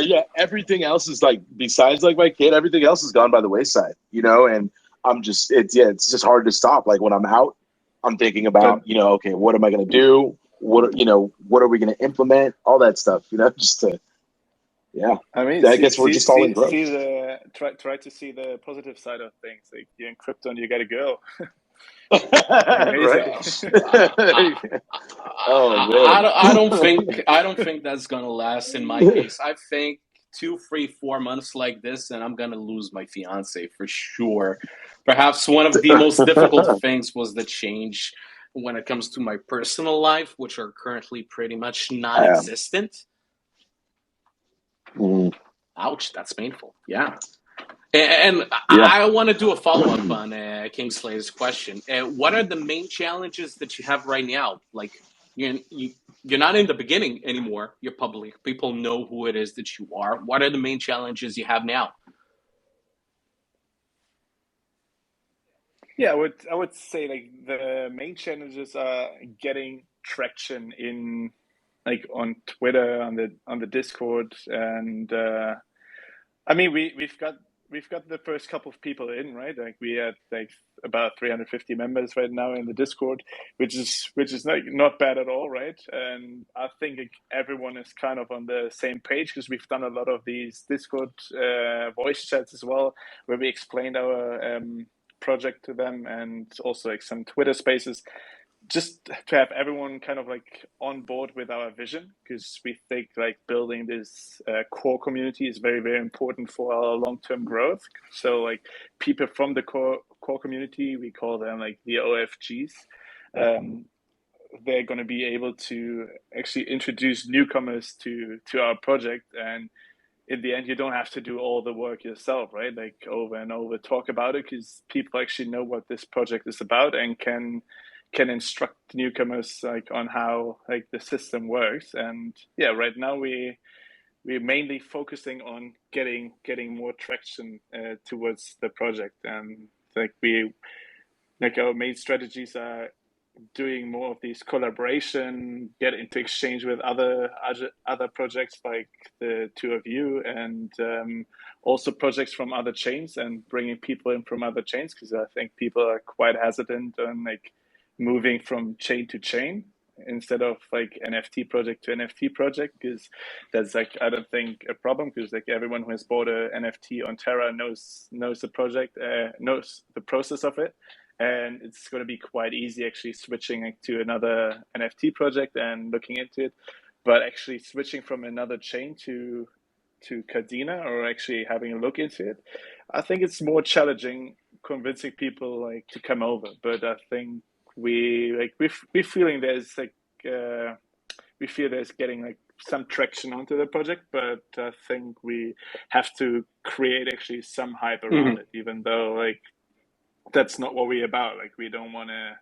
yeah, everything else is like, besides like my kid, everything else has gone by the wayside, and it's just hard to stop. Like when I'm out, I'm thinking about, okay, what am I going to do? What are we going to implement? All that stuff, just to, yeah. I mean, I guess we're just all in growth. Try to see the positive side of things. Like you're in crypto and you got a girl. Right. I don't think that's gonna last in my case. I think 2, 3, 4 months like this, and I'm gonna lose my fiance for sure. Perhaps one of the most difficult things was the change when it comes to my personal life, which are currently pretty much non-existent. Ouch, that's painful. Yeah. And I want to do a follow-up on Kingslay's question. What are the main challenges that you have right now? Like, you're not in the beginning anymore. You're public. People know who it is that you are. What are the main challenges you have now? Yeah, I would say like the main challenges are getting traction in, like, on Twitter, on the Discord, and I mean we've got the first couple of people in, right? Like we had like about 350 members right now in the Discord, which is like not bad at all, right? And I think everyone is kind of on the same page because we've done a lot of these Discord voice chats as well, where we explained our project to them, and also like some Twitter spaces, just to have everyone kind of like on board with our vision, because we think like building this core community is very, very important for our long-term growth. So like people from the core community, we call them like the OFGs, they're going to be able to actually introduce newcomers to our project, and in the end you don't have to do all the work yourself, right? Like over and over talk about it, because people actually know what this project is about and can instruct newcomers like on how like the system works. And yeah, right now we're mainly focusing on getting more traction towards the project, and like our main strategies are doing more of these collaboration, get into exchange with other projects like the two of you, and also projects from other chains, and bringing people in from other chains, because I think people are quite hesitant on like moving from chain to chain instead of like NFT project to NFT project, because that's like, I don't think a problem, because like everyone who has bought a NFT on Terra knows the project, knows the process of it. And it's going to be quite easy actually switching to another NFT project and looking into it. But actually switching from another chain to Kadena, or actually having a look into it, I think it's more challenging convincing people like to come over. But I think we're feeling there's like we feel there's getting like some traction onto the project, but I think we have to create actually some hype around it, even though like that's not what we're about. Like we don't want to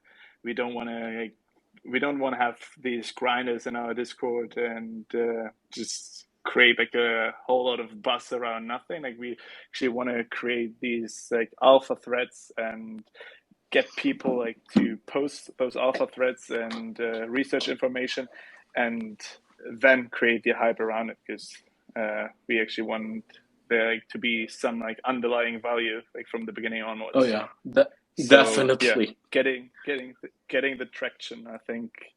have these grinders in our Discord and just create like a whole lot of buzz around nothing. Like we actually want to create these like alpha threads and get people like to post those alpha threads and research information, and then create the hype around it, because we actually want there to be some like underlying value like from the beginning onwards. Oh yeah, definitely. Yeah, getting the traction, I think,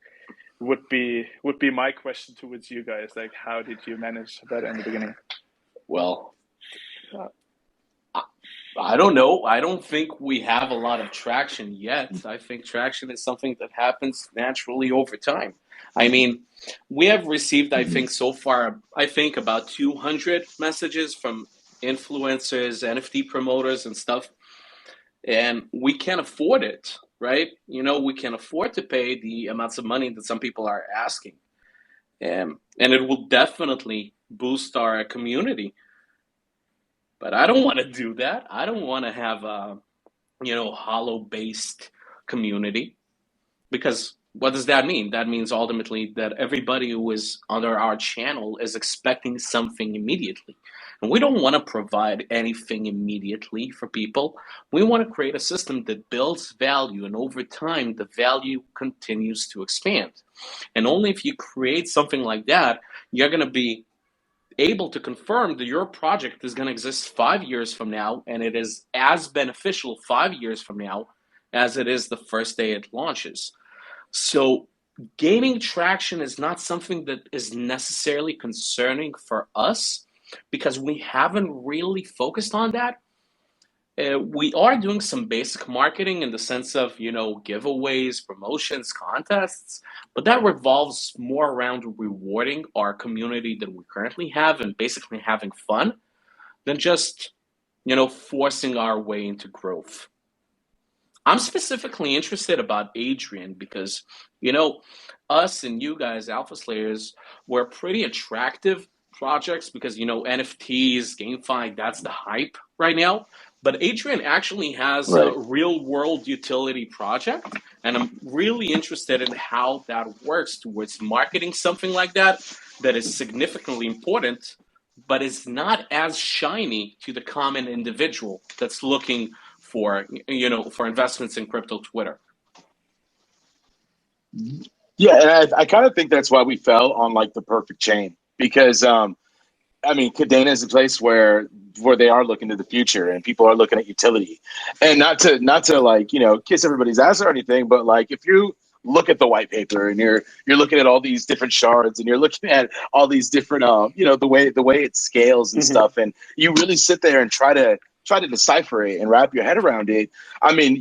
would be my question towards you guys. Like, how did you manage that in the beginning? Well, I don't know. I don't think we have a lot of traction yet. I think traction is something that happens naturally over time. I mean, we have received, I think, so far, about 200 messages from influencers, NFT promoters and stuff. And we can't afford it, right? We can afford to pay the amounts of money that some people are asking. And it will definitely boost our community. But I don't want to do that. I don't want to have a, hollow based community, because what does that mean? That means ultimately that everybody who is under our channel is expecting something immediately. And we don't want to provide anything immediately for people. We want to create a system that builds value, and over time, the value continues to expand. And only if you create something like that, you're going to be able to confirm that your project is going to exist 5 years from now, and it is as beneficial 5 years from now as it is the first day it launches. So gaining traction is not something that is necessarily concerning for us, because we haven't really focused on that. We are doing some basic marketing in the sense of, giveaways, promotions, contests, but that revolves more around rewarding our community that we currently have and basically having fun than just, forcing our way into growth. I'm specifically interested about Adrian because, us and you guys, Alpha Slayers, were pretty attractive projects because, NFTs, GameFi, that's the hype right now. But Adrian actually has a real world utility project, and I'm really interested in how that works towards marketing something like that is significantly important, but is not as shiny to the common individual that's looking for investments in crypto Twitter. Yeah, and I kind of think that's why we fell on like the perfect chain, because Kadena is a place where they are looking to the future and people are looking at utility, and not to like kiss everybody's ass or anything, but like if you look at the white paper and you're looking at all these different shards and you're looking at all these different the way it scales and stuff, and you really sit there and try to decipher it and wrap your head around it,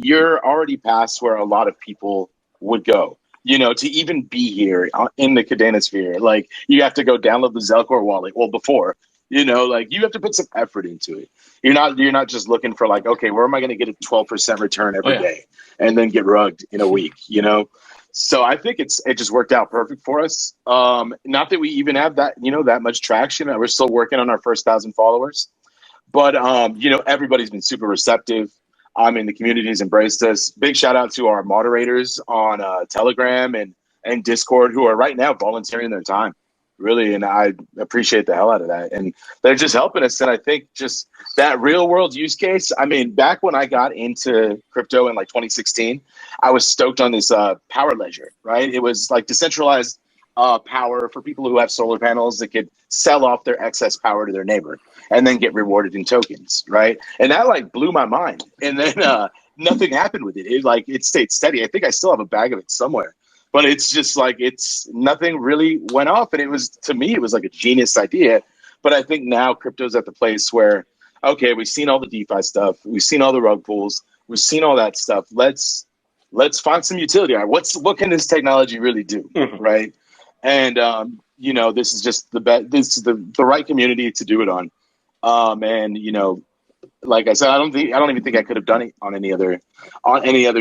you're already past where a lot of people would go. To even be here in the Kadena sphere, like you have to go download the Zelcore wallet. Well, before, like you have to put some effort into it. You're not just looking for like, okay, where am I going to get a 12% return every day and then get rugged in a week, So I think it just worked out perfect for us. Not that we even have that, that much traction. We're still working on our first 1,000 followers, but everybody's been super receptive. The community has embraced us. Big shout out to our moderators on Telegram and Discord, who are right now volunteering their time, really, and I appreciate the hell out of that. And they're just helping us. And I think just that real world use case. Back when I got into crypto in like 2016, I was stoked on this power ledger, right? It was like decentralized power for people who have solar panels that could sell off their excess power to their neighbor and then get rewarded in tokens, right? And that like blew my mind. And then nothing happened with it. It stayed steady. I think I still have a bag of it somewhere, but it's just like nothing really went off. And to me, it was like a genius idea. But I think now crypto's at the place where, okay, we've seen all the DeFi stuff, we've seen all the rug pulls, we've seen all that stuff. Let's find some utility. What can this technology really do, right? And this is just this is the right community to do it on. Like I said, I don't even think I could have done it on any other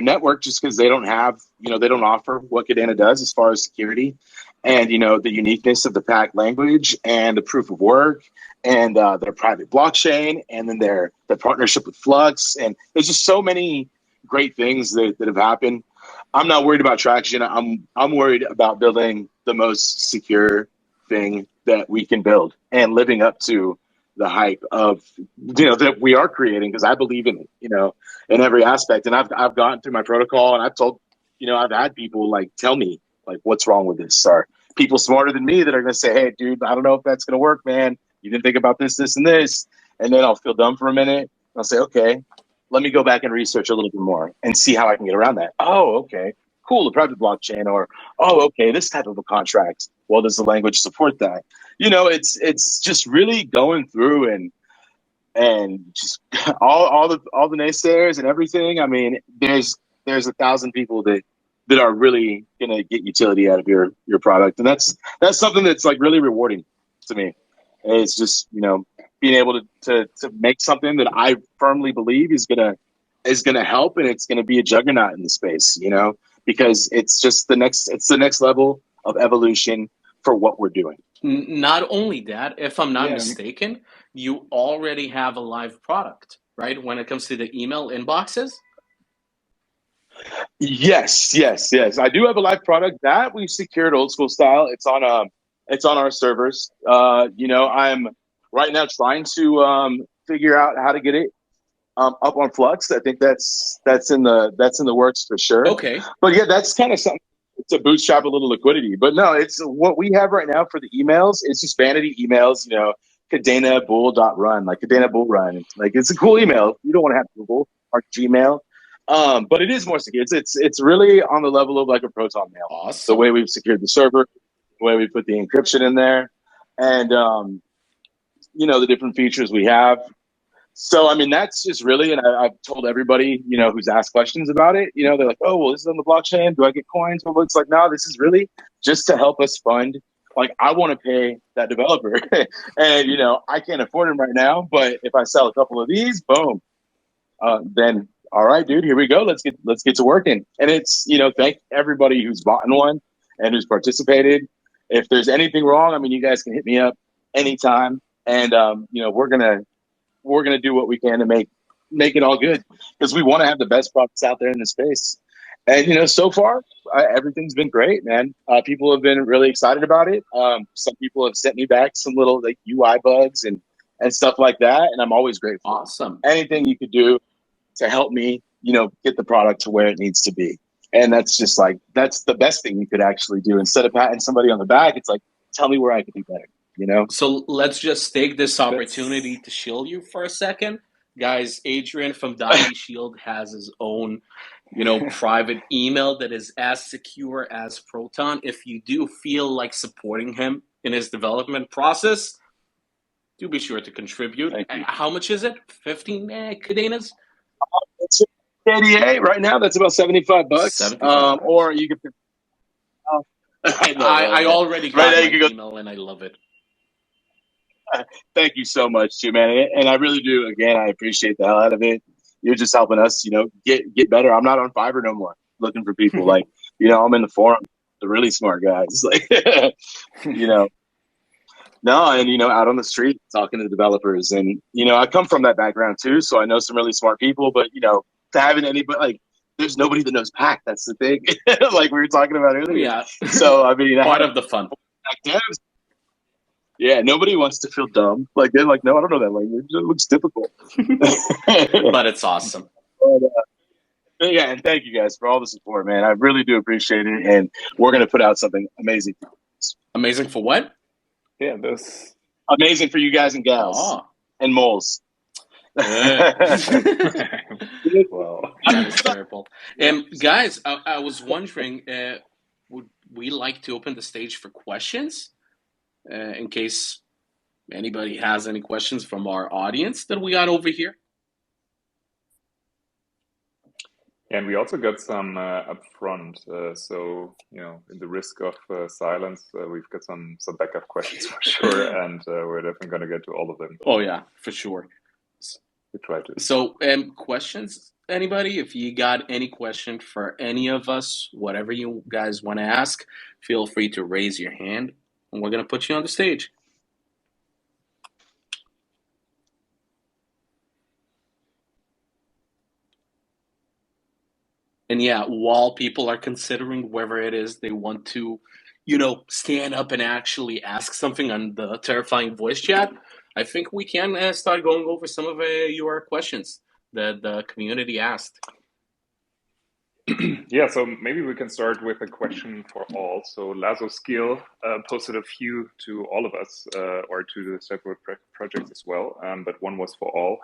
network, just because they don't have, they don't offer what Kadena does as far as security and the uniqueness of the Pact language and the proof of work and their private blockchain, and then their partnership with Flux, and there's just so many great things that have happened. I'm not worried about traction. I'm worried about building the most secure thing that we can build and living up to the hype of that we are creating, because I believe in it, in every aspect. And I've gone through my protocol, and I've told, I've had people like tell me like what's wrong with this, or people smarter than me that are gonna say, hey dude, I don't know if that's gonna work, man. You didn't think about this, and this. And then I'll feel dumb for a minute. I'll say, okay, let me go back and research a little bit more and see how I can get around that. Oh, okay, cool, the private blockchain, or okay, this type of a contract. Well, does the language support that? It's just really going through and just all the naysayers and everything. There's 1,000 people that are really gonna get utility out of your product, and that's something that's like really rewarding to me. It's just being able to make something that I firmly believe is gonna help, and it's gonna be a juggernaut in the space, because it's just the next level of evolution for what we're doing. Not only that, if I'm not Yeah. mistaken, you already have a live product, right? When it comes to the email inboxes. Yes. I do have a live product that we've secured old school style. It's on our servers. I'm right now trying to figure out how to get it up on Flux. I think that's in the works for sure. Okay. But yeah, that's kind of something to bootstrap a little liquidity. But no, it's what we have right now for the emails. It's just vanity emails. Kadena bull.run, like Kadena bull run. Like it's a cool email. You don't want to have Google or Gmail. But it is more secure. It's really on the level of like a Proton mail. Awesome. The way we've secured the server, the way we put the encryption in there, and the different features we have. So, I mean, that's just really, and I've told everybody, who's asked questions about it, they're like, oh, well, this is on the blockchain. Do I get coins? Well, it's like, no, this is really just to help us fund. Like, I want to pay that developer and, I can't afford him right now, but if I sell a couple of these, boom, then all right, dude, here we go. Let's get to working. And it's, thank everybody who's bought in one and who's participated. If there's anything wrong, I mean, you guys can hit me up anytime. And, we're going to do what we can to make it all good because we want to have the best products out there in the space. And, so far, everything's been great, man. People have been really excited about it. Some people have sent me back some little like UI bugs and stuff like that. And I'm always grateful. Awesome. Anything you could do to help me, get the product to where it needs to be. And that's just like, that's the best thing you could actually do. Instead of patting somebody on the back, it's like, tell me where I could do better. So let's just take this opportunity to shield you for a second. Guys, Adrian from Docushield has his own, private email that is as secure as Proton. If you do feel like supporting him in his development process, do be sure to contribute. How much is it? 15 Kadenas? It's 88 right now. That's about $75. $75. Or you could. I already got my email and I love it. Thank you so much, too, man. And I really do. Again, I appreciate the hell out of it. You're just helping us, get better. I'm not on Fiverr no more looking for people. Like, I'm in the forum, the really smart guys. Like, no, and, out on the street talking to developers. And, I come from that background, too. So I know some really smart people. But, to having anybody, like, there's nobody that knows Pact. That's the thing. Like we were talking about earlier. Yeah. So, I mean, part of the fun. Yeah, nobody wants to feel dumb. Like they're like, no, I don't know that language. It looks difficult. But it's awesome. But yeah, and thank you guys for all the support, man. I really do appreciate it, and we're gonna put out something amazing. Amazing for what? Yeah, those amazing for you guys and gals and moles. Wow, that is terrible. Guys, I was wondering, would we like to open the stage for questions? In case anybody has any questions from our audience that we got over here. And we also got some up front. So, in the risk of silence, we've got some backup questions for sure. And we're definitely going to get to all of them. Oh, yeah, for sure. We try to. So, questions, anybody? If you got any question for any of us, whatever you guys want to ask, feel free to raise your hand. And we're going to put you on the stage. And yeah, while people are considering whether it is they want to, stand up and actually ask something on the terrifying voice chat, I think we can start going over some of your questions that the community asked. Yeah, so maybe we can start with a question for all. So Lazo Skill posted a few to all of us or to the separate projects as well, but one was for all.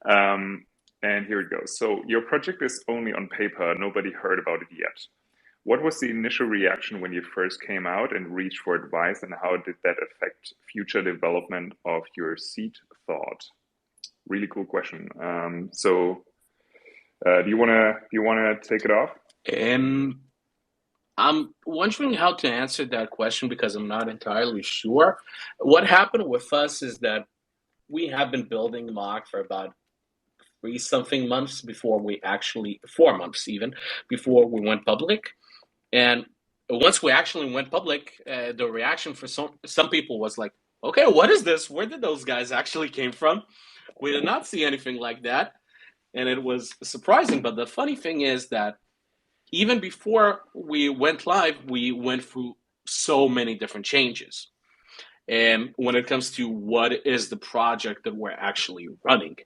And here it goes. So your project is only on paper. Nobody heard about it yet. What was the initial reaction when you first came out and reached for advice, and how did that affect future development of your seed thought? Really cool question. Do you wanna take it off? I'm wondering how to answer that question because I'm not entirely sure. What happened with us is that we have been building Mock for about 3-something months before we actually 4 months even before we went public, and once we actually went public, the reaction for some people was like, okay, what is this? Where did those guys actually came from? We did not see anything like that. And it was surprising. But the funny thing is that even before we went live, we went through so many different changes. And when it comes to what is the project that we're actually running,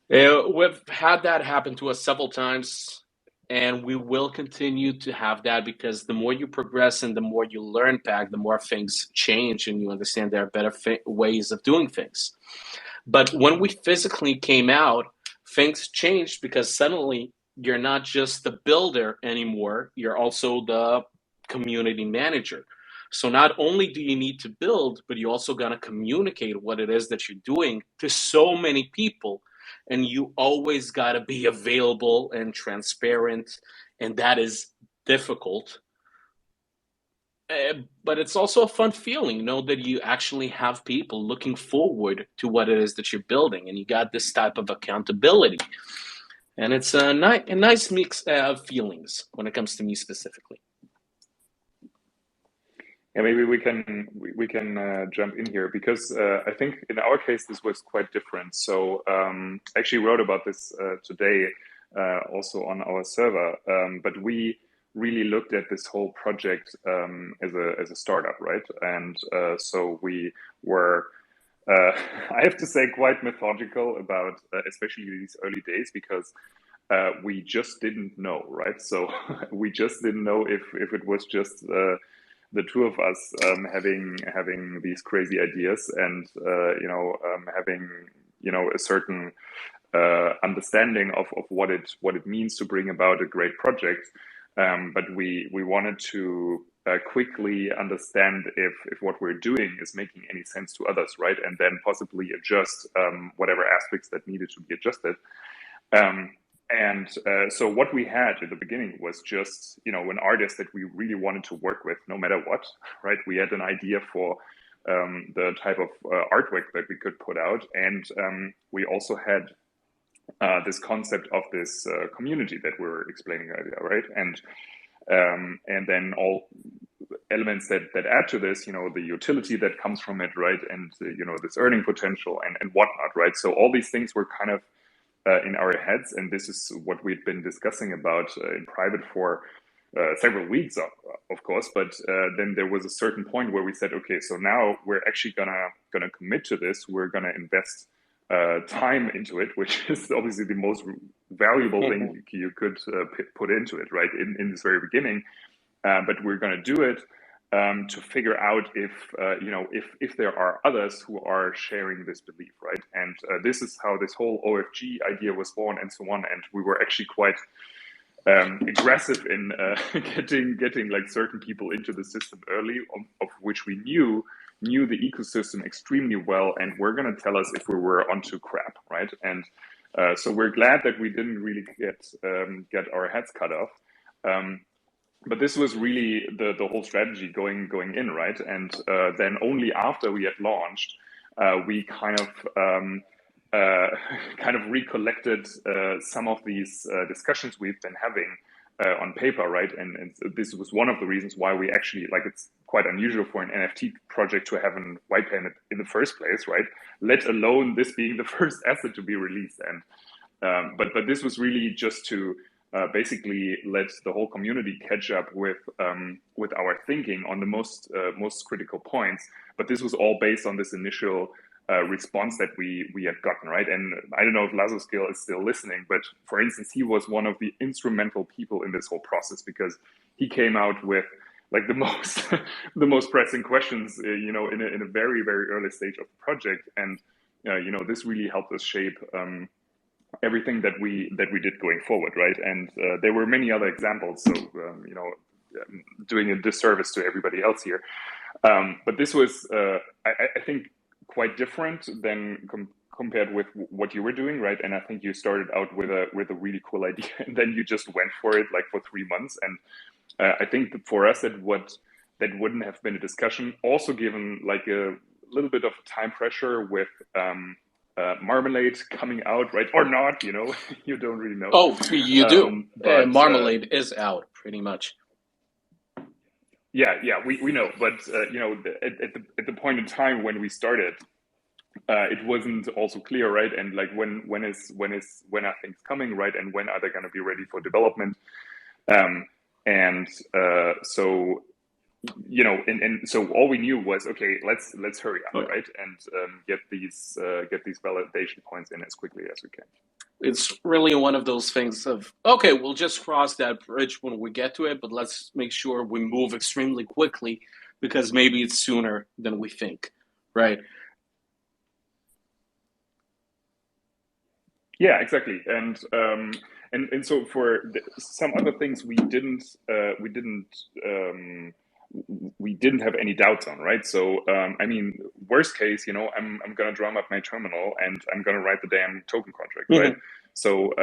we've had that happen to us several times, and we will continue to have that because the more you progress and the more you learn, Pact, the more things change and you understand there are better ways of doing things. But when we physically came out, things changed because suddenly you're not just the builder anymore, you're also the community manager. So not only do you need to build, but you also got to communicate what it is that you're doing to so many people. And you always got to be available and transparent. And that is difficult. But it's also a fun feeling, you know, that you actually have people looking forward to what it is that you're building. And you got this type of accountability. And it's a nice mix of feelings when it comes to me specifically. Yeah, maybe we can jump in here because I think in our case this was quite different. So I actually wrote about this today also on our server, but we really looked at this whole project as a startup, right? And so we were, I have to say, quite methodical about especially these early days because we just didn't know, right? So we just didn't know if it was just the two of us having these crazy ideas and having a certain understanding of what it means to bring about a great project, but we wanted to quickly understand if what we're doing is making any sense to others, right? And then possibly adjust whatever aspects that needed to be adjusted. So what we had at the beginning was just, an artist that we really wanted to work with no matter what, right? We had an idea for the type of artwork that we could put out. And we also had this concept of this community that we were explaining earlier, right? And then all elements that add to this, the utility that comes from it, right? And, this earning potential and whatnot, right? So all these things were kind of in our heads, and this is what we've been discussing about in private for several weeks, of course. But then there was a certain point where we said, okay, so now we're actually gonna commit to this. We're gonna invest time into it, which is obviously the most valuable thing you could put into it, right? In this very beginning, but we're gonna do it. To figure out if there are others who are sharing this belief, right? And this is how this whole OFG idea was born, and so on. And we were actually quite aggressive in getting like certain people into the system early, of which we knew the ecosystem extremely well, and were going to tell us if we were onto crap, right? And so we're glad that we didn't really get our heads cut off. But this was really the whole strategy going in, right? And then only after we had launched, we kind of recollected some of these discussions we've been having on paper, right? And this was one of the reasons why we actually, it's quite unusual for an NFT project to have a white paper in the first place, right? Let alone this being the first asset to be released. And but this was really just to basically let the whole community catch up with our thinking on the most critical points. But this was all based on this initial response that we had gotten, right? And I don't know if Lazoscale is still listening, but for instance, he was one of the instrumental people in this whole process because he came out with the most pressing questions, in a very, very early stage of the project, and this really helped us shape everything that we did going forward, right? And there were many other examples, so doing a disservice to everybody else here, but this was I think quite different than compared with what you were doing, right? And I think you started out with a really cool idea, and then you just went for it for 3 months. And I think that for us that wouldn't have been a discussion, also given a little bit of time pressure with Marmalade coming out, right? Or not, you don't really know. Oh, you do. Marmalade is out pretty much. we know, but at the point in time when we started, it wasn't also clear, right? And like when are things coming, right? And when are they going to be ready for development? So so all we knew was, okay, let's hurry up, right? And get these validation points in as quickly as we can. It's really one of those things of, okay, we'll just cross that bridge when we get to it, but let's make sure we move extremely quickly because maybe it's sooner than we think, right? Yeah, exactly. And so for some other things we didn't have any doubts on, right? So I mean, worst case, I'm gonna drum up my terminal and I'm gonna write the damn token contract, right? So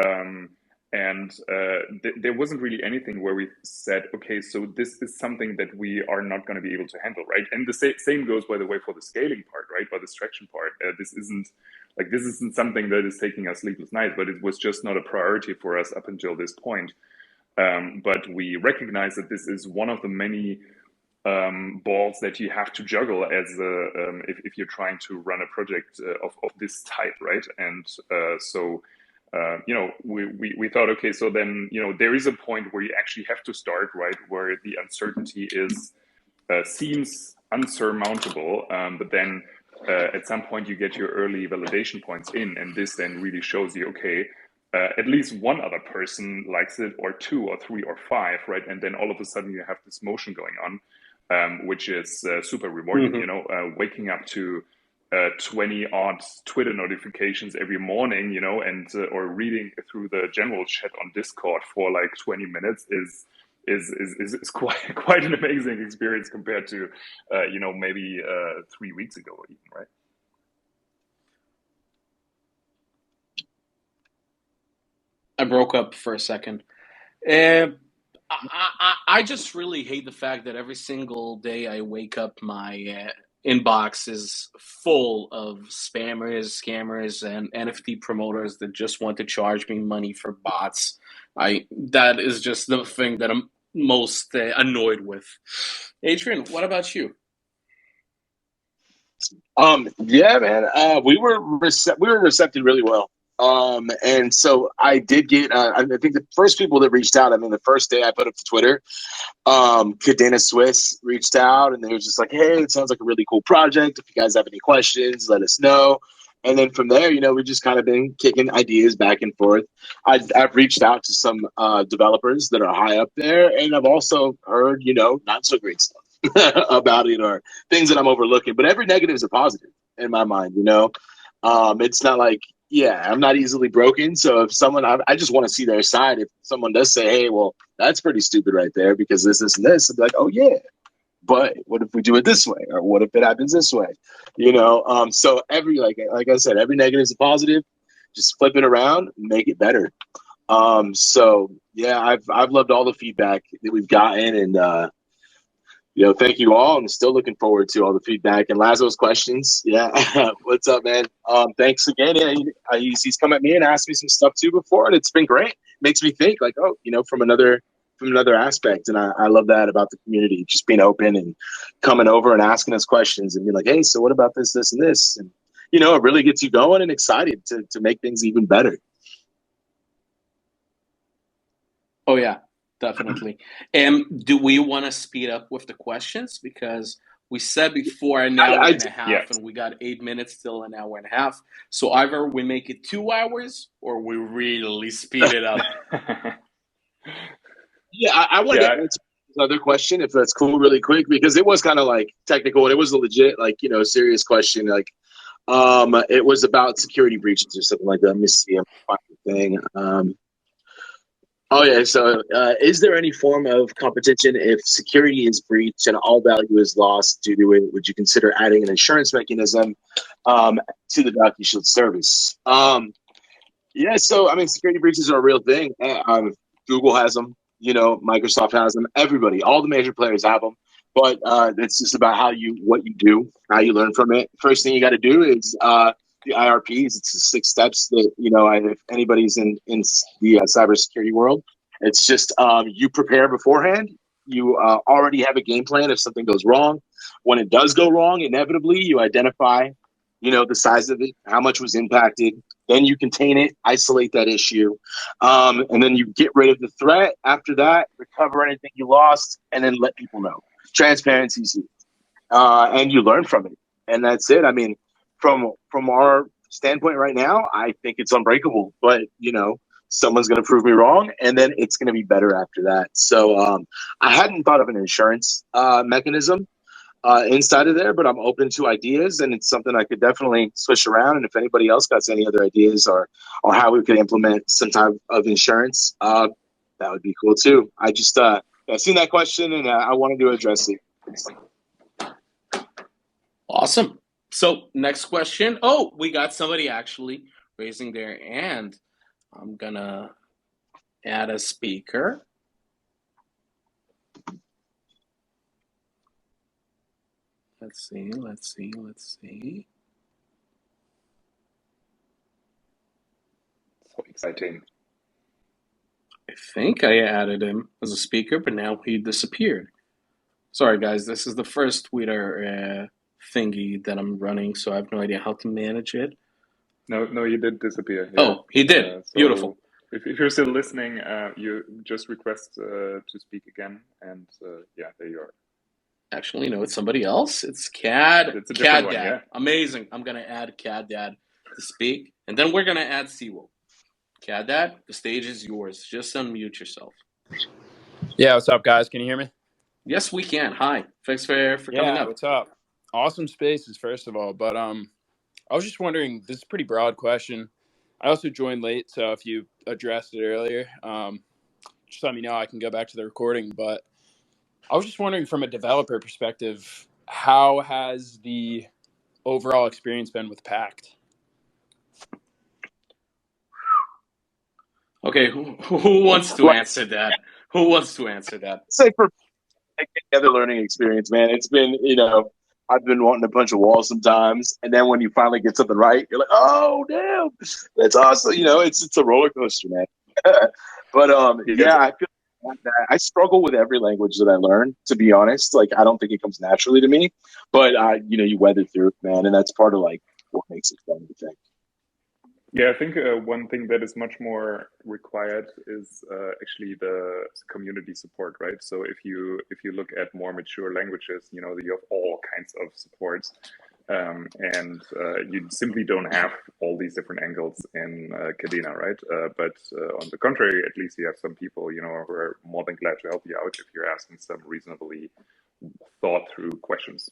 there wasn't really anything where we said, okay, so this is something that we are not going to be able to handle, right? And the same goes, by the way, for the scaling part, right? For the extraction part, this isn't something that is taking us sleepless nights, but it was just not a priority for us up until this point. But we recognize that this is one of the many balls that you have to juggle as if you're trying to run a project of this type, right? And we thought, okay, so then there is a point where you actually have to start, right, where the uncertainty seems unsurmountable, but then at some point you get your early validation points in, and this then really shows you, okay, at least one other person likes it, or 2 or 3 or 5, right? And then all of a sudden you have this motion going on, which is super rewarding. Waking up to 20 odd Twitter notifications every morning, and or reading through the general chat on Discord for like 20 minutes is quite an amazing experience compared to maybe 3 weeks ago even, right? I broke up for a second. I just really hate the fact that every single day I wake up, my inbox is full of spammers, scammers, and NFT promoters that just want to charge me money for bots. That is just the thing that I'm most annoyed with. Adrian, what about you? Yeah, man. We were receptive really well. And so I did get, I think the first people that reached out, the first day I put up to Twitter, Kadena Swiss reached out and they were just like, hey, it sounds like a really cool project. If you guys have any questions, let us know. And then from there, we've just kind of been kicking ideas back and forth. I've reached out to some developers that are high up there, and I've also heard, not so great stuff about it or things that I'm overlooking. But every negative is a positive in my mind, It's not like, I'm not easily broken. So if someone, I just want to see their side. If someone does say, hey, well, that's pretty stupid right there because this, and this, I'd be like, oh, yeah. But what if we do it this way? Or what if it happens this way? So every, like I said, every negative is a positive. Just flip it around, make it better. So yeah, I've loved all the feedback that we've gotten, and thank you all. I'm still looking forward to all the feedback and Lazo's questions. Yeah, what's up, man? Thanks again. Yeah, he's come at me and asked me some stuff too before, and it's been great. Makes me think like, from another aspect, and I love that about the community, just being open and coming over and asking us questions and being like, hey, so what about this, this, and this? And it really gets you going and excited to make things even better. Oh yeah, definitely. Do we want to speed up with the questions? Because we said before an hour and a half, and we got 8 minutes till an hour and a half. So either we make it 2 hours or we really speed it up. Yeah, I want to answer another question, if that's cool, really quick, because it was kind of like technical and it was a legit, serious question. Like, it was about security breaches or something like that. Let me see. I'm finding the thing. Oh yeah. So, is there any form of competition if security is breached and all value is lost due to it? Would you consider adding an insurance mechanism to the Docushield service? Yeah. So, security breaches are a real thing. Google has them. Microsoft has them. Everybody, all the major players have them. But it's just about what you do, how you learn from it. First thing you got to do is the IRPs. It's the 6 steps that if anybody's in the cybersecurity world, it's just you prepare beforehand. You already have a game plan if something goes wrong. When it does go wrong, inevitably, you identify, the size of it, how much was impacted. Then you contain it, isolate that issue. And then you get rid of the threat. After that, recover anything you lost, and then let people know. Transparency is and you learn from it. And that's it. I mean, from our standpoint right now, I think it's unbreakable. But, someone's going to prove me wrong, and then it's going to be better after that. So I hadn't thought of an insurance mechanism inside of there, but I'm open to ideas, and it's something I could definitely switch around. And if anybody else got any other ideas or how we could implement some type of insurance, that would be cool too. I just I seen that question, and I wanted to address it. Awesome. So next question. Oh, we got somebody actually raising their hand. I'm gonna add a speaker. Let's see. So exciting. I think I added him as a speaker, but now he disappeared. Sorry, guys. This is the first Twitter thingy that I'm running, so I have no idea how to manage it. No, you did disappear. Yeah. Oh, he did. So Beautiful. If you're still listening, you just request to speak again, and there you are. Actually, no, it's somebody else. It's Cad. It's a Cad different one, Dad. yeah. Amazing. I'm gonna add Cad Dad to speak, and then we're gonna add Seawolf. Cad Dad, the stage is yours. Just unmute yourself. Yeah, what's up, guys? Can you hear me? Yes, we can. Hi. Thanks for coming up. What's up? Awesome spaces, first of all. But I was just wondering, this is a pretty broad question. I also joined late, so if you addressed it earlier, just let me know. I can go back to the recording. But I was just wondering, from a developer perspective, how has the overall experience been with Pact? Okay, who wants to answer that? Who wants to answer that? Say for any other learning experience, man, it's been, I've been wanting to punch a wall sometimes, and then when you finally get something right, you're like, oh damn, that's awesome. It's a roller coaster, man. But I feel like that I struggle with every language that I learn, to be honest. Like, I don't think it comes naturally to me, but you weather through it, man, and that's part of like what makes it fun, I think. Yeah, I think one thing that is much more required is actually the community support, right? So if you look at more mature languages, you have all kinds of supports, and you simply don't have all these different angles in Kadena, right? But on the contrary, at least you have some people, who are more than glad to help you out if you're asking some reasonably thought through questions.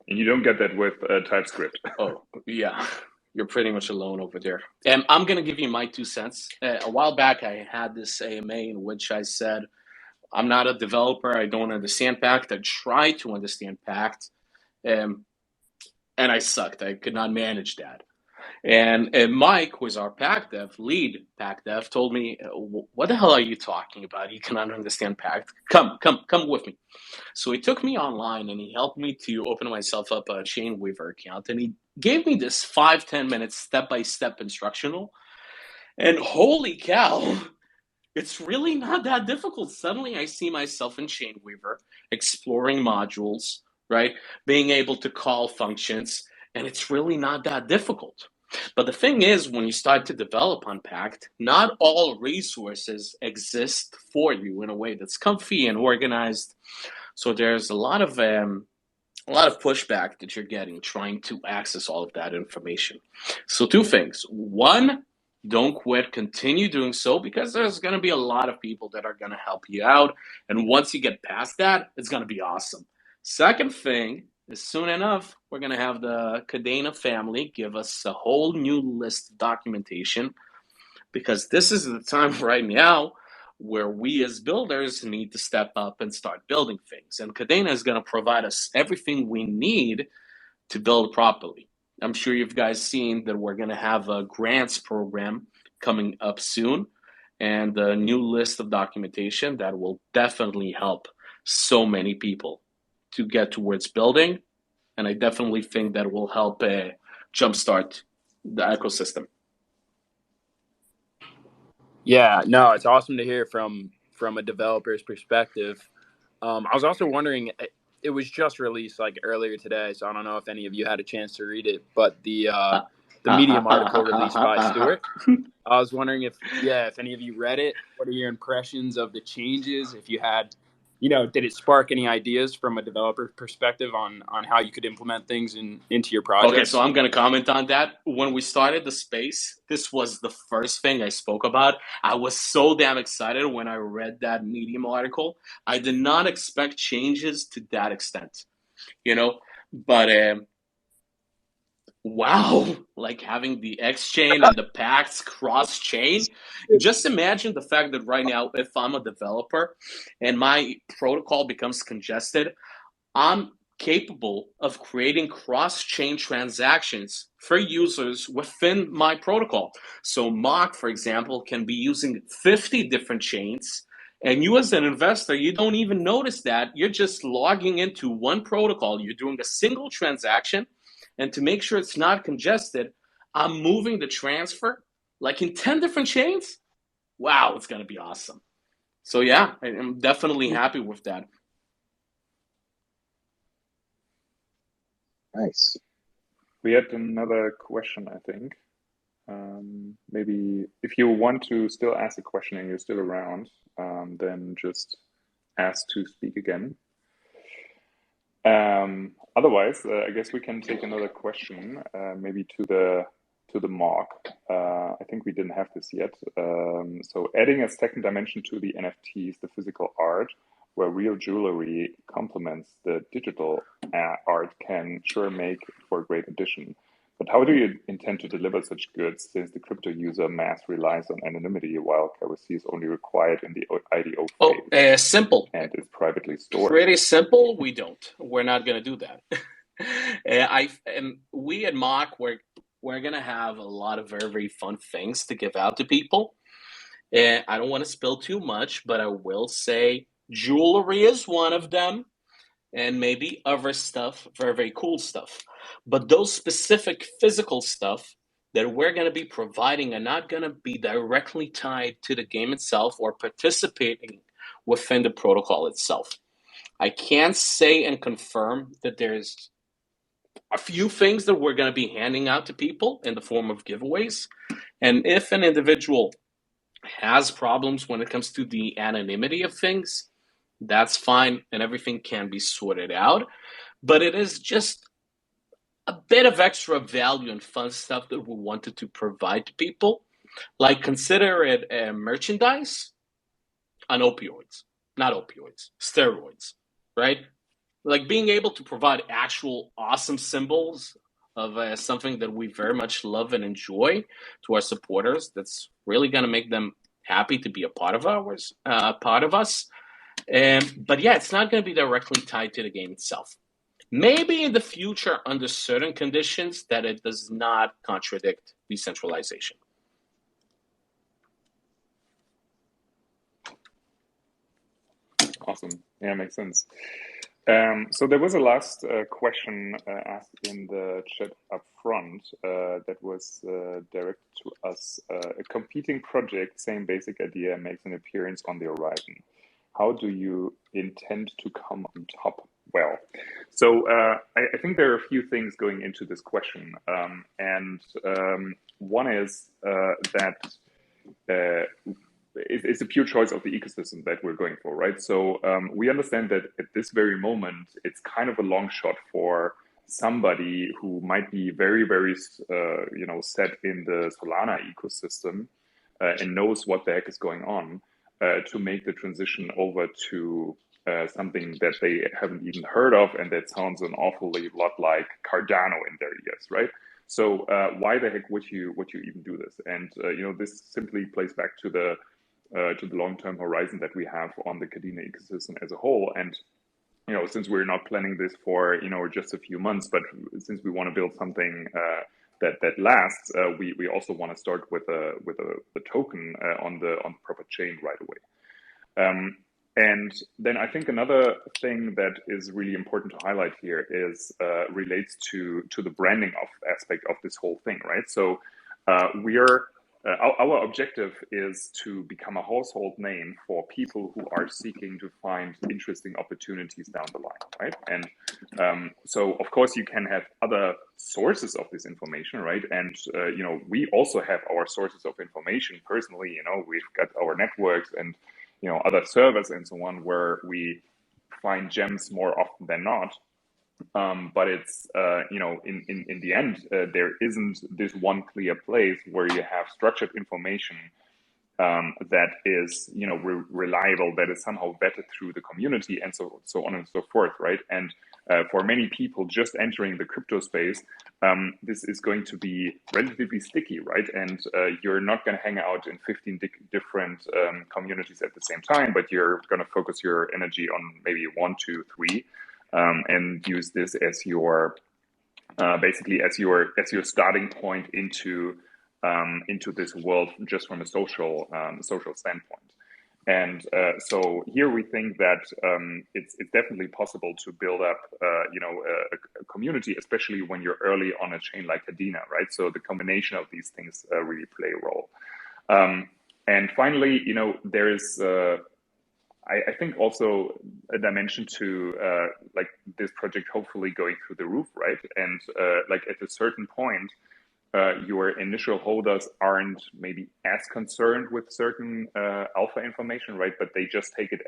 And you don't get that with TypeScript. Oh, yeah. You're pretty much alone over there. I'm going to give you my 2 cents. A while back, I had this AMA in which I said, I'm not a developer. I don't understand Pact. I tried to understand Pact, and I sucked. I could not manage that. And Mike, who is our lead Pact dev, told me, what the hell are you talking about? You cannot understand Pact. Come with me. So he took me online and he helped me to open myself up a Chainweaver account. And he gave me this 5-10 minute step-by-step instructional. And holy cow, it's really not that difficult. Suddenly I see myself in Chainweaver, exploring modules, right? Being able to call functions. And it's really not that difficult. But the thing is, when you start to develop on Pact, not all resources exist for you in a way that's comfy and organized. So there's a lot of pushback that you're getting trying to access all of that information. So 2 things. 1, don't quit. Continue doing so, because there's going to be a lot of people that are going to help you out. And once you get past that, it's going to be awesome. Second thing is, soon enough, we're going to have the Kadena family give us a whole new list of documentation, because this is the time right now where we as builders need to step up and start building things. And Kadena is going to provide us everything we need to build properly. I'm sure you guys seen that we're going to have a grants program coming up soon, and a new list of documentation that will definitely help so many people to get towards building. And I definitely think that will help jumpstart the ecosystem. Yeah, no, it's awesome to hear from from a developer's perspective. I was also wondering, it was just released like earlier today, so I don't know if any of you had a chance to read it, but the Medium article released by Stuart. I was wondering if any of you read it. What are your impressions of the changes? If you had, did it spark any ideas from a developer perspective on how you could implement things into your project? Okay, so I'm going to comment on that. When we started the space, this was the first thing I spoke about. I was so damn excited when I read that Medium article. I did not expect changes to that extent, but wow, like having the X chain and the Pact cross chain. Just imagine the fact that right now, if I'm a developer and my protocol becomes congested, I'm capable of creating cross-chain transactions for users within my protocol. So Mock, for example, can be using 50 different chains, and you as an investor, you don't even notice that. You're just logging into one protocol. You're doing a single transaction, and to make sure it's not congested, I'm moving the transfer like in 10 different chains. Wow, it's going to be awesome. So yeah, I'm definitely happy with that. Nice. We had another question, I think. Maybe if you want to still ask a question and you're still around, then just ask to speak again. Otherwise, I guess we can take another question, maybe to the mock. I think we didn't have this yet. So adding a second dimension to the NFTs, the physical art, where real jewelry complements the digital art can sure make for a great addition. But how do you intend to deliver such goods since the crypto user mass relies on anonymity while KYC is only required in the IDO phase? Simple. And is privately stored. Pretty simple. We don't. We're not going to do that. We at Mock, we're going to have a lot of very, very fun things to give out to people. I don't want to spill too much, but I will say jewelry is one of them, and maybe other stuff, very, very cool stuff. But those specific physical stuff that we're going to be providing are not going to be directly tied to the game itself or participating within the protocol itself. I can't say and confirm that there's a few things that we're going to be handing out to people in the form of giveaways. And if an individual has problems when it comes to the anonymity of things, that's fine, and everything can be sorted out. But it is just a bit of extra value and fun stuff that we wanted to provide to people. Like, consider it merchandise on opioids. Not opioids, steroids, right? Like being able to provide actual awesome symbols of something that we very much love and enjoy to our supporters. That's really going to make them happy to be a part of us. But yeah, it's not going to be directly tied to the game itself. Maybe in the future, under certain conditions, that it does not contradict decentralization. Awesome. Yeah, makes sense. So there was a last question asked in the chat up front that was directed to us. A competing project, same basic idea, makes an appearance on the horizon. How do you intend to come on top? Well, so I think there are a few things going into this question. One is that it's a pure choice of the ecosystem that we're going for, right? So we understand that at this very moment, it's kind of a long shot for somebody who might be very, very, set in the Solana ecosystem and knows what the heck is going on to make the transition over to something that they haven't even heard of and that sounds an awfully lot like Cardano in their ears, right? So why the heck would you even do this? And this simply plays back to the long-term horizon that we have on the Kadena ecosystem as a whole. And since we're not planning this for just a few months, but since we want to build something that lasts, we also want to start with a token on the proper chain right away. And then I think another thing that is really important to highlight here is relates to the branding aspect of this whole thing, right? So we are our objective is to become a household name for people who are seeking to find interesting opportunities down the line, right? And so, of course, you can have other sources of this information, right? And we also have our sources of information personally. We've got our networks and other servers and so on, where we find gems more often than not. But it's in the end, there isn't this one clear place where you have structured information that is reliable, that is somehow vetted through the community, and so on and so forth, right? And for many people just entering the crypto space, this is going to be relatively sticky, right? And you're not going to hang out in 15 different communities at the same time, but you're going to focus your energy on maybe 1, 2, 3. And use this as your basically as your starting point into this world, just from a social standpoint. And so here we think that it's definitely possible to build up a community, especially when you're early on a chain like Kadena, right? So the combination of these things really play a role. And finally, there is I think also a dimension to like this project hopefully going through the roof, right? And like at a certain point, your initial holders aren't maybe as concerned with certain alpha information, right? But they just take it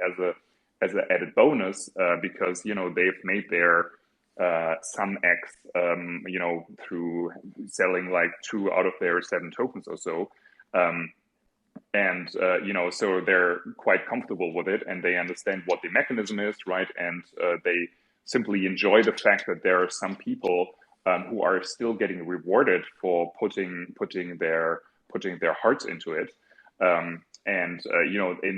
as an added bonus because they've made their some X through selling like 2 out of their 7 tokens or so. And so they're quite comfortable with it, and they understand what the mechanism is, right? And they simply enjoy the fact that there are some people who are still getting rewarded for putting their hearts into it. And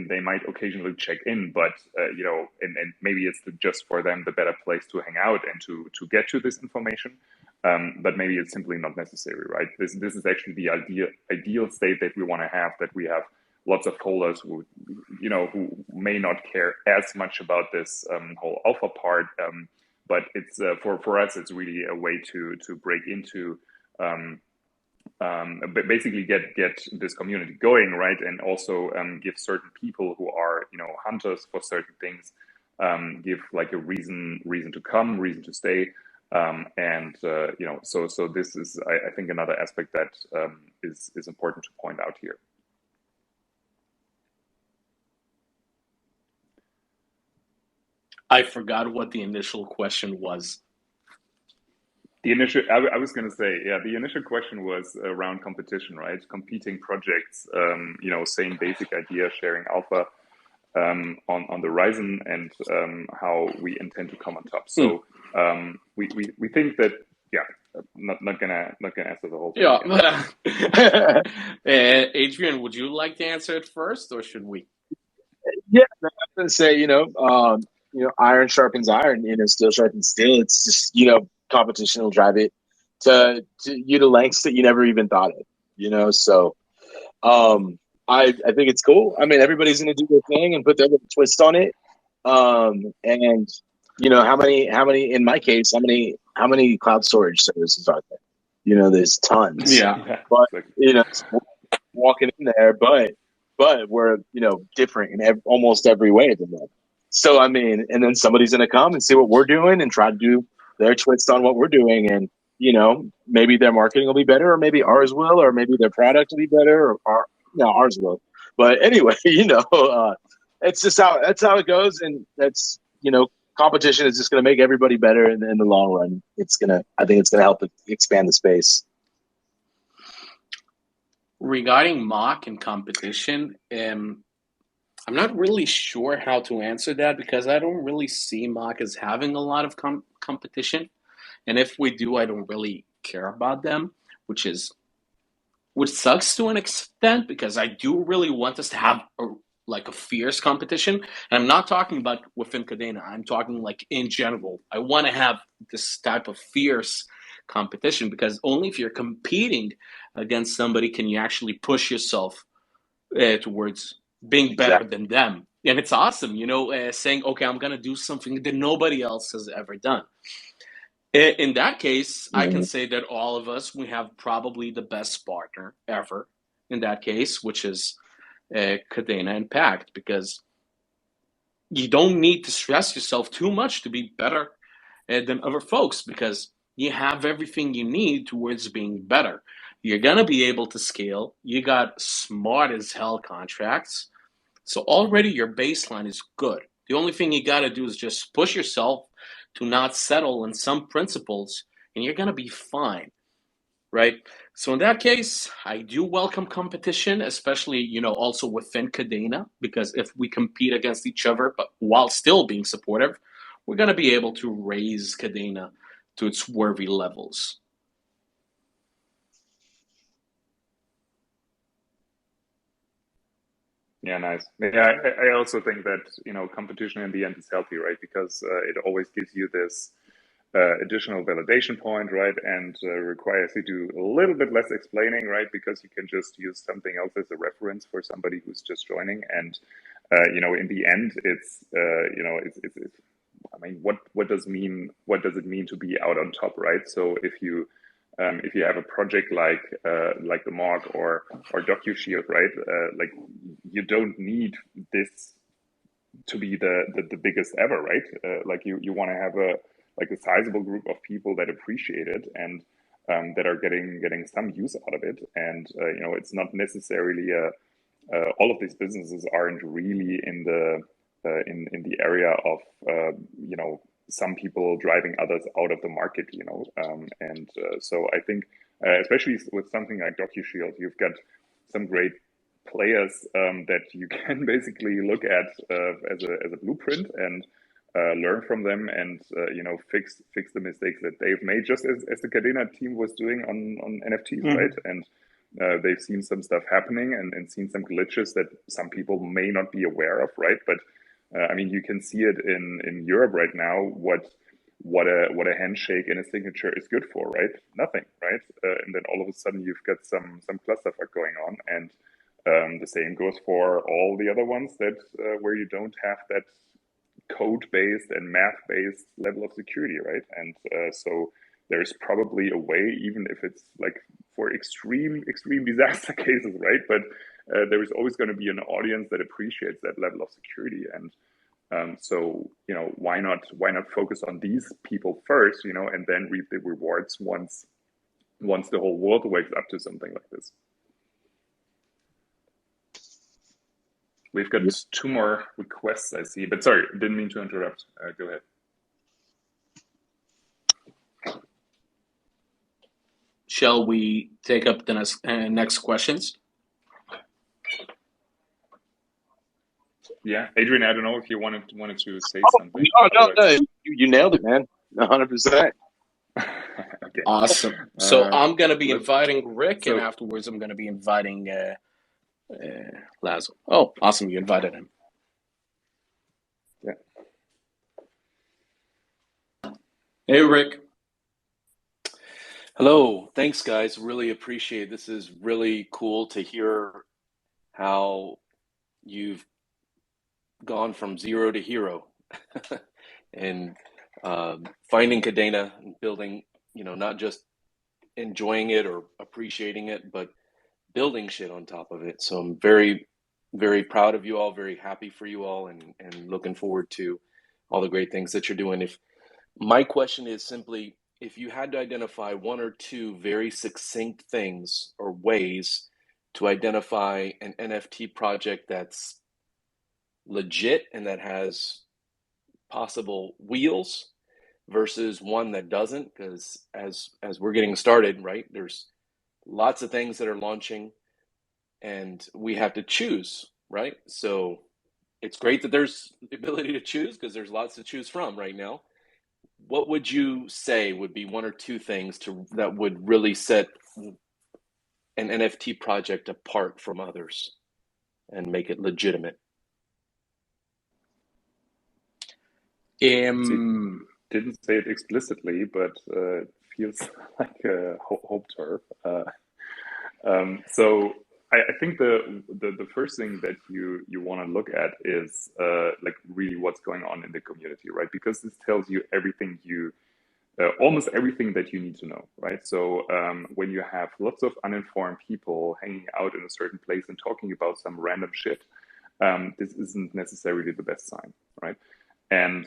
they might occasionally check in, but and maybe it's just for them the better place to hang out and to get to this information. But maybe it's simply not necessary, right? This is actually the ideal state that we want to have, that we have lots of holders who may not care as much about this whole alpha part, but it's for us, it's really a way to break into basically get this community going, right? And also give certain people who are hunters for certain things, give like a reason to come, reason to stay. So this is, I think, another aspect that is important to point out here. I forgot what the initial question was. The initial, I was going to say, the initial question was around competition, right? Competing projects, same basic idea, sharing alpha on the horizon, and how we intend to come on top. So we think that, not gonna answer the whole thing. Yeah. Adrian, would you like to answer it first, or should we? Yeah, I'm going to say, iron sharpens iron, steel sharpens steel. It's just, competition will drive it to lengths that you never even thought of, so I think it's cool. I mean, everybody's going to do their thing and put their little twist on it. And how many, in my case, how many cloud storage services are there? There's tons. Yeah. But, walking in there, but we're, different in almost every way than them. So, I mean, and then somebody's going to come and see what we're doing and try to do their twist on what we're doing. And, maybe their marketing will be better, or maybe ours will, or maybe their product will be better, or ours will. But anyway, it's just that's how it goes. And that's, competition is just going to make everybody better in the long run. I think it's going to help expand the space. Regarding mock and competition, I'm not really sure how to answer that, because I don't really see mock as having a lot of competition. And if we do, I don't really care about them, which sucks to an extent, because I do really want us to have a fierce competition. And I'm not talking about within Kadena. I'm talking like in general. I want to have this type of fierce competition, because only if you're competing against somebody can you actually push yourself towards being better than them. And it's awesome, saying, okay, I'm going to do something that nobody else has ever done. In that case, I can say that all of us, we have probably the best partner ever in that case, which is Kadena and Pact, because you don't need to stress yourself too much to be better than other folks, because you have everything you need towards being better. You're going to be able to scale. You got smart as hell contracts. So already your baseline is good. The only thing you got to do is just push yourself to not settle in some principles, and you're going to be fine, right? So in that case, I do welcome competition, especially, also within Kadena, because if we compete against each other, but while still being supportive, we're going to be able to raise Kadena to its worthy levels. Yeah, nice. Yeah, I also think that, competition in the end is healthy, right? Because it always gives you this additional validation point, right? And requires you to do a little bit less explaining, right? Because you can just use something else as a reference for somebody who's just joining. And, in the end, it's, I mean, what does it mean to be out on top, right? So if you have a project like the Mark or Docushield, right? Like you don't need this to be the biggest ever, right? Like you want to have a sizable group of people that appreciate it and that are getting some use out of it. And it's not necessarily all of these businesses aren't really in the area of some people driving others out of the market, so I think especially with something like Docushield, you've got some great players that you can basically look at as a blueprint and learn from them and fix the mistakes that they've made, just as the Kadena team was doing on NFTs, right? And they've seen some stuff happening and seen some glitches that some people may not be aware of, right? But I mean, you can see it in Europe right now. What a handshake and a signature is good for, right? Nothing, right? And then all of a sudden you've got some clusterfuck going on, and the same goes for all the other ones that where you don't have that code-based and math-based level of security, right? And so there's probably a way, even if it's like for extreme disaster cases, right? But there is always going to be an audience that appreciates that level of security, and so why not focus on these people first, and then reap the rewards once the whole world wakes up to something like this. We've got 2 more requests, I see, but sorry, didn't mean to interrupt. Go ahead. Shall we take up the next questions? Yeah, Adrian, I don't know if you wanted to say something. No, you nailed it, man. 100%. Okay. Awesome. So I'm going to be inviting Rick, and afterwards I'm going to be inviting Lazo. Oh, awesome. You invited him. Yeah. Hey, Rick. Hello. Thanks, guys. Really appreciate it. This is really cool to hear how you've gone from zero to hero and finding Kadena and building, not just enjoying it or appreciating it, but building shit on top of it. So I'm very, very proud of you all, very happy for you all, and looking forward to all the great things that you're doing. If my question is simply, if you had to identify 1 or 2 very succinct things or ways to identify an NFT project that's legit and that has possible wheels versus one that doesn't, because as we're getting started, right, there's lots of things that are launching and we have to choose, right? So it's great that there's the ability to choose because there's lots to choose from right now. What would you say would be 1 or 2 things that would really set an NFT project apart from others and make it legitimate? Didn't say it explicitly, but it feels like a hope turf. So I think the first thing that you want to look at is like really what's going on in the community, right? Because this tells you everything you almost everything that you need to know, right? So when you have lots of uninformed people hanging out in a certain place and talking about some random shit, this isn't necessarily the best sign, right? And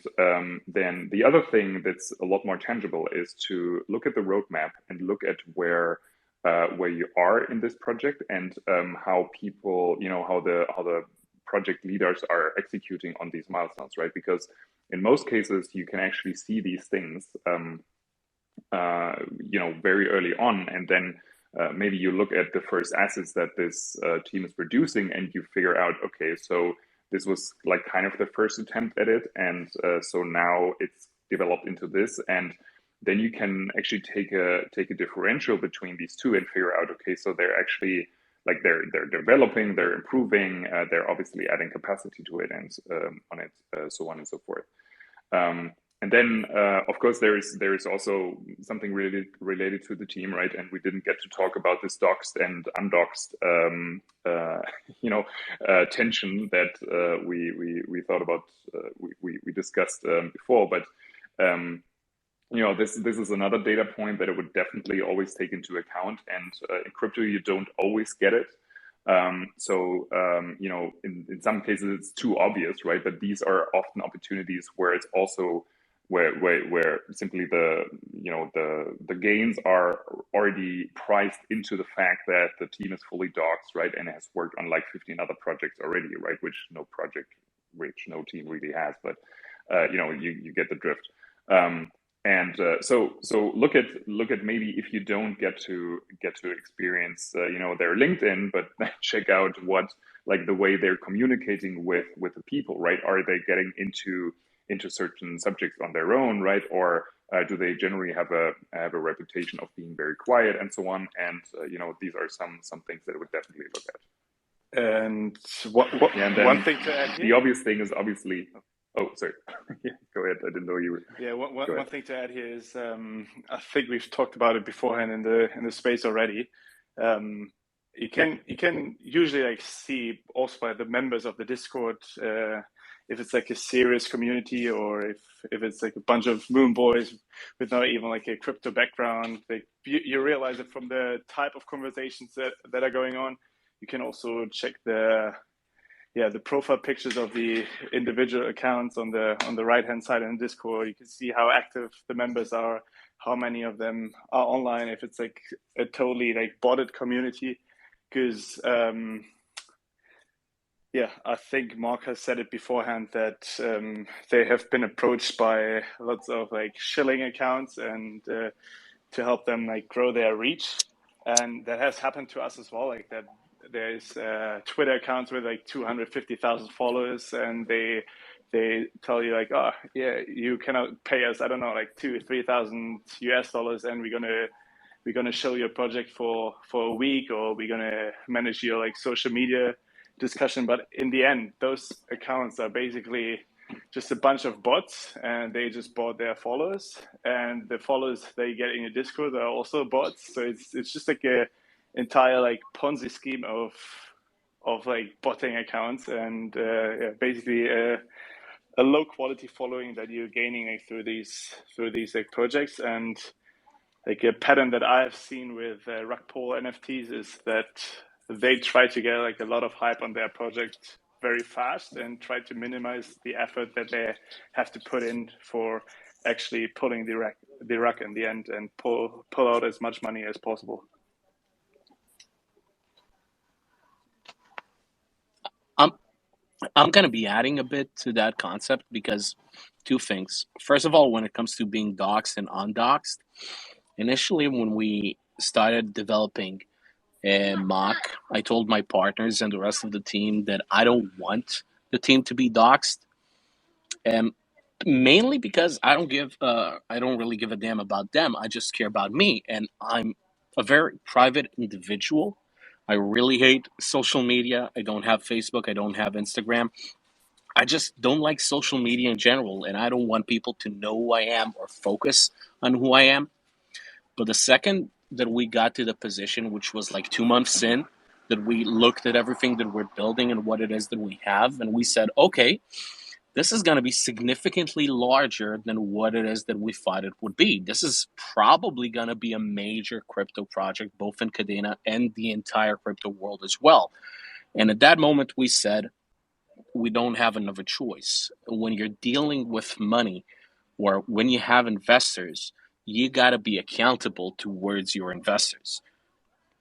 then the other thing that's a lot more tangible is to look at the roadmap and look at where you are in this project, and how people, how the project leaders are executing on these milestones, right? Because in most cases, you can actually see these things, very early on, and then maybe you look at the first assets that this team is producing, and you figure out, okay, so this was like kind of the first attempt at it, and so now it's developed into this, and then you can actually take a differential between these two and figure out, okay, so they're actually like they're developing, they're improving, they're obviously adding capacity to it, and so on and so forth. And then, of course, there is also something related to the team, right? And we didn't get to talk about this doxed and undoxed, tension that we thought about, we discussed before. But this is another data point that I would definitely always take into account. And in crypto, you don't always get it. In some cases it's too obvious, right? But these are often opportunities where it's also where simply the gains are already priced into the fact that the team is fully doxed, right, and has worked on like 15 other projects already, right, which no team really has, but you get the drift. So look at maybe if you don't get to experience their LinkedIn, but check out what, like, the way they're communicating with the people, right? Are they getting into certain subjects on their own, right? Or do they generally have a reputation of being very quiet and so on? And these are some things that I would definitely look at. And one thing to add here? The obvious thing is obviously. Oh, sorry. Yeah, go ahead. I didn't know you were. Yeah, one thing to add here is I think we've talked about it beforehand in the space already. You can usually like see also by the members of the Discord if it's like a serious community, or if it's like a bunch of moon boys with not even like a crypto background. Like you realize it from the type of conversations that are going on. You can also check the profile pictures of the individual accounts on the right hand side in Discord. You can see how active the members are, how many of them are online, if it's like a totally like botted community. Because I think Mark has said it beforehand that they have been approached by lots of like shilling accounts and to help them like grow their reach, and that has happened to us as well. Like that, there's Twitter accounts with like 250,000 followers, and they tell you like, oh yeah, you cannot pay us, I don't know, like $2,000-3,000, and we're gonna show your project for a week, or we're gonna manage your like social media discussion. But in the end, those accounts are basically just a bunch of bots, and they just bought their followers, and the followers they get in your Discord are also bots. So it's just like a entire like Ponzi scheme of like botting accounts, and basically a low quality following that you're gaining like, through these like projects. And like a pattern that I've seen with rug pull NFTs is that they try to get like a lot of hype on their project very fast and try to minimize the effort that they have to put in for actually pulling the rug in the end, and pull out as much money as possible. I'm going to be adding a bit to that concept, because two things. First of all, when it comes to being doxed and undoxed, initially when we started developing mock, I told my partners and the rest of the team that I don't want the team to be doxed, mainly because I don't really give a damn about them. I just care about me, and I'm a very private individual. I really hate social media. I don't have Facebook. I don't have Instagram. I just don't like social media in general, and I don't want people to know who I am or focus on who I am. But the second that we got to the position, which was like 2 months in, that we looked at everything that we're building and what it is that we have, and we said, okay, this is going to be significantly larger than what it is that we thought it would be. This is probably going to be a major crypto project, both in Kadena and the entire crypto world as well. And at that moment, we said, we don't have another choice. When you're dealing with money or when you have investors, you got to be accountable towards your investors,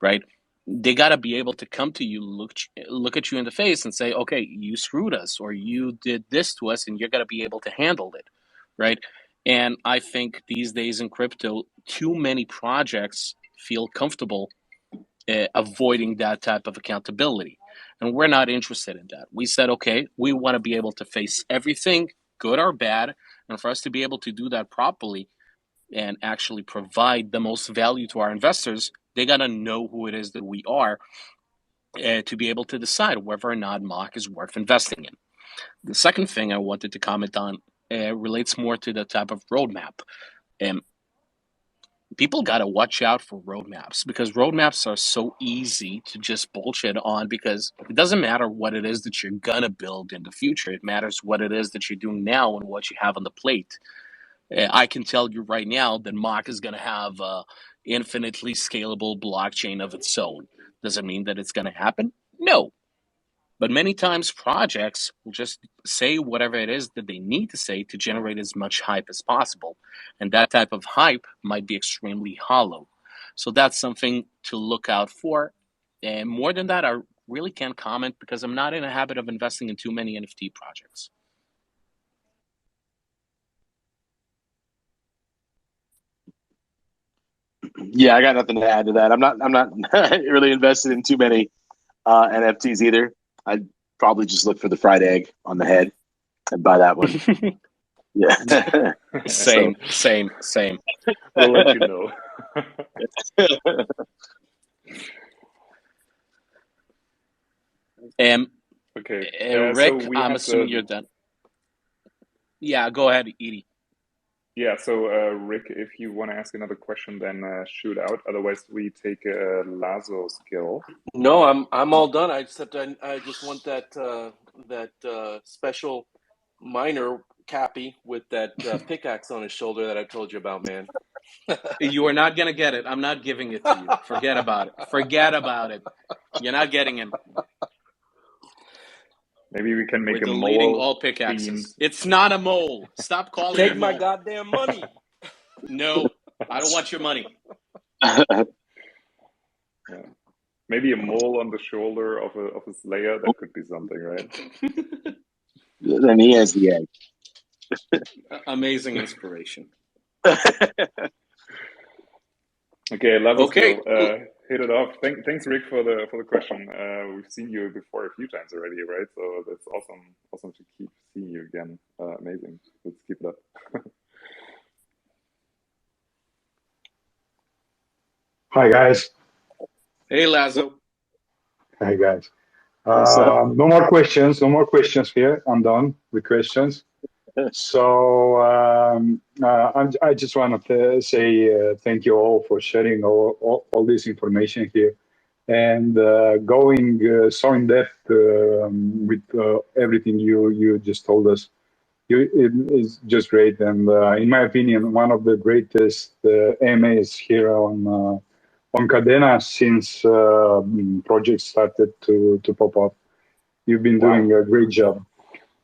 right? They got to be able to come to you, look at you in the face and say, okay, you screwed us or you did this to us, and you're going to be able to handle it, right? And I think these days in crypto, too many projects feel comfortable avoiding that type of accountability. And we're not interested in that. We said, okay, we want to be able to face everything, good or bad. And for us to be able to do that properly and actually provide the most value to our investors, they got to know who it is that we are to be able to decide whether or not Mach is worth investing in. The second thing I wanted to comment on relates more to the type of roadmap. People got to watch out for roadmaps, because roadmaps are so easy to just bullshit on, because it doesn't matter what it is that you're going to build in the future. It matters what it is that you're doing now and what you have on the plate. I can tell you right now that Mach is going to have an infinitely scalable blockchain of its own. Does it mean that it's going to happen? No. But many times projects will just say whatever it is that they need to say to generate as much hype as possible. And that type of hype might be extremely hollow. So that's something to look out for. And more than that, I really can't comment, because I'm not in a habit of investing in too many NFT projects. Yeah, I got nothing to add to that. I'm not really invested in too many NFTs either. I'd probably just look for the fried egg on the head and buy that one. Yeah. Same. We'll let you know. Okay. Rick, so we I'm have assuming you're done. Yeah, go ahead, Edie. Yeah, so Rick, if you want to ask another question, then shoot out. Otherwise, we take Lazo skill. No, I'm all done. I just want that special miner Cappy with that pickaxe on his shoulder that I told you about, man. You are not gonna get it. I'm not giving it to you. Forget about it. Forget about it. You're not getting it. Maybe we can make We're a deleting mole all pickaxes. themed. It's not a mole. Stop calling it Take a my mole. goddamn money. No, I don't want your money. Yeah. Maybe a mole on the shoulder of a slayer. That could be something, right? Then he has the egg. Amazing inspiration. Okay, Lazo Okay. skill. Hit it off. Thanks, Rick, for the question. We've seen you before a few times already, right? So that's awesome to keep seeing you again. Amazing. Let's keep it up. Hi, guys. Hey, Lazo. Hi, guys. What's up? No more questions. No more questions here. I'm done with questions. So I just want to say thank you all for sharing all this information here, and going so in depth with everything you just told us. It is just great, and in my opinion, one of the greatest AMAs here on Kadena since projects started to pop up. You've been doing a great job.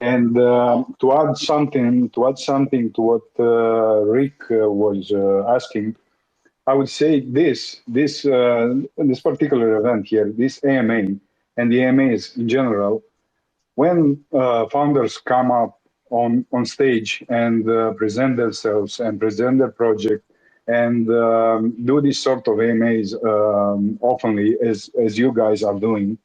And to add something to what Rick was asking, I would say this particular event here, this AMA and the AMAs in general, when founders come up on stage and present themselves and present their project and do this sort of AMAs oftenly as you guys are doing,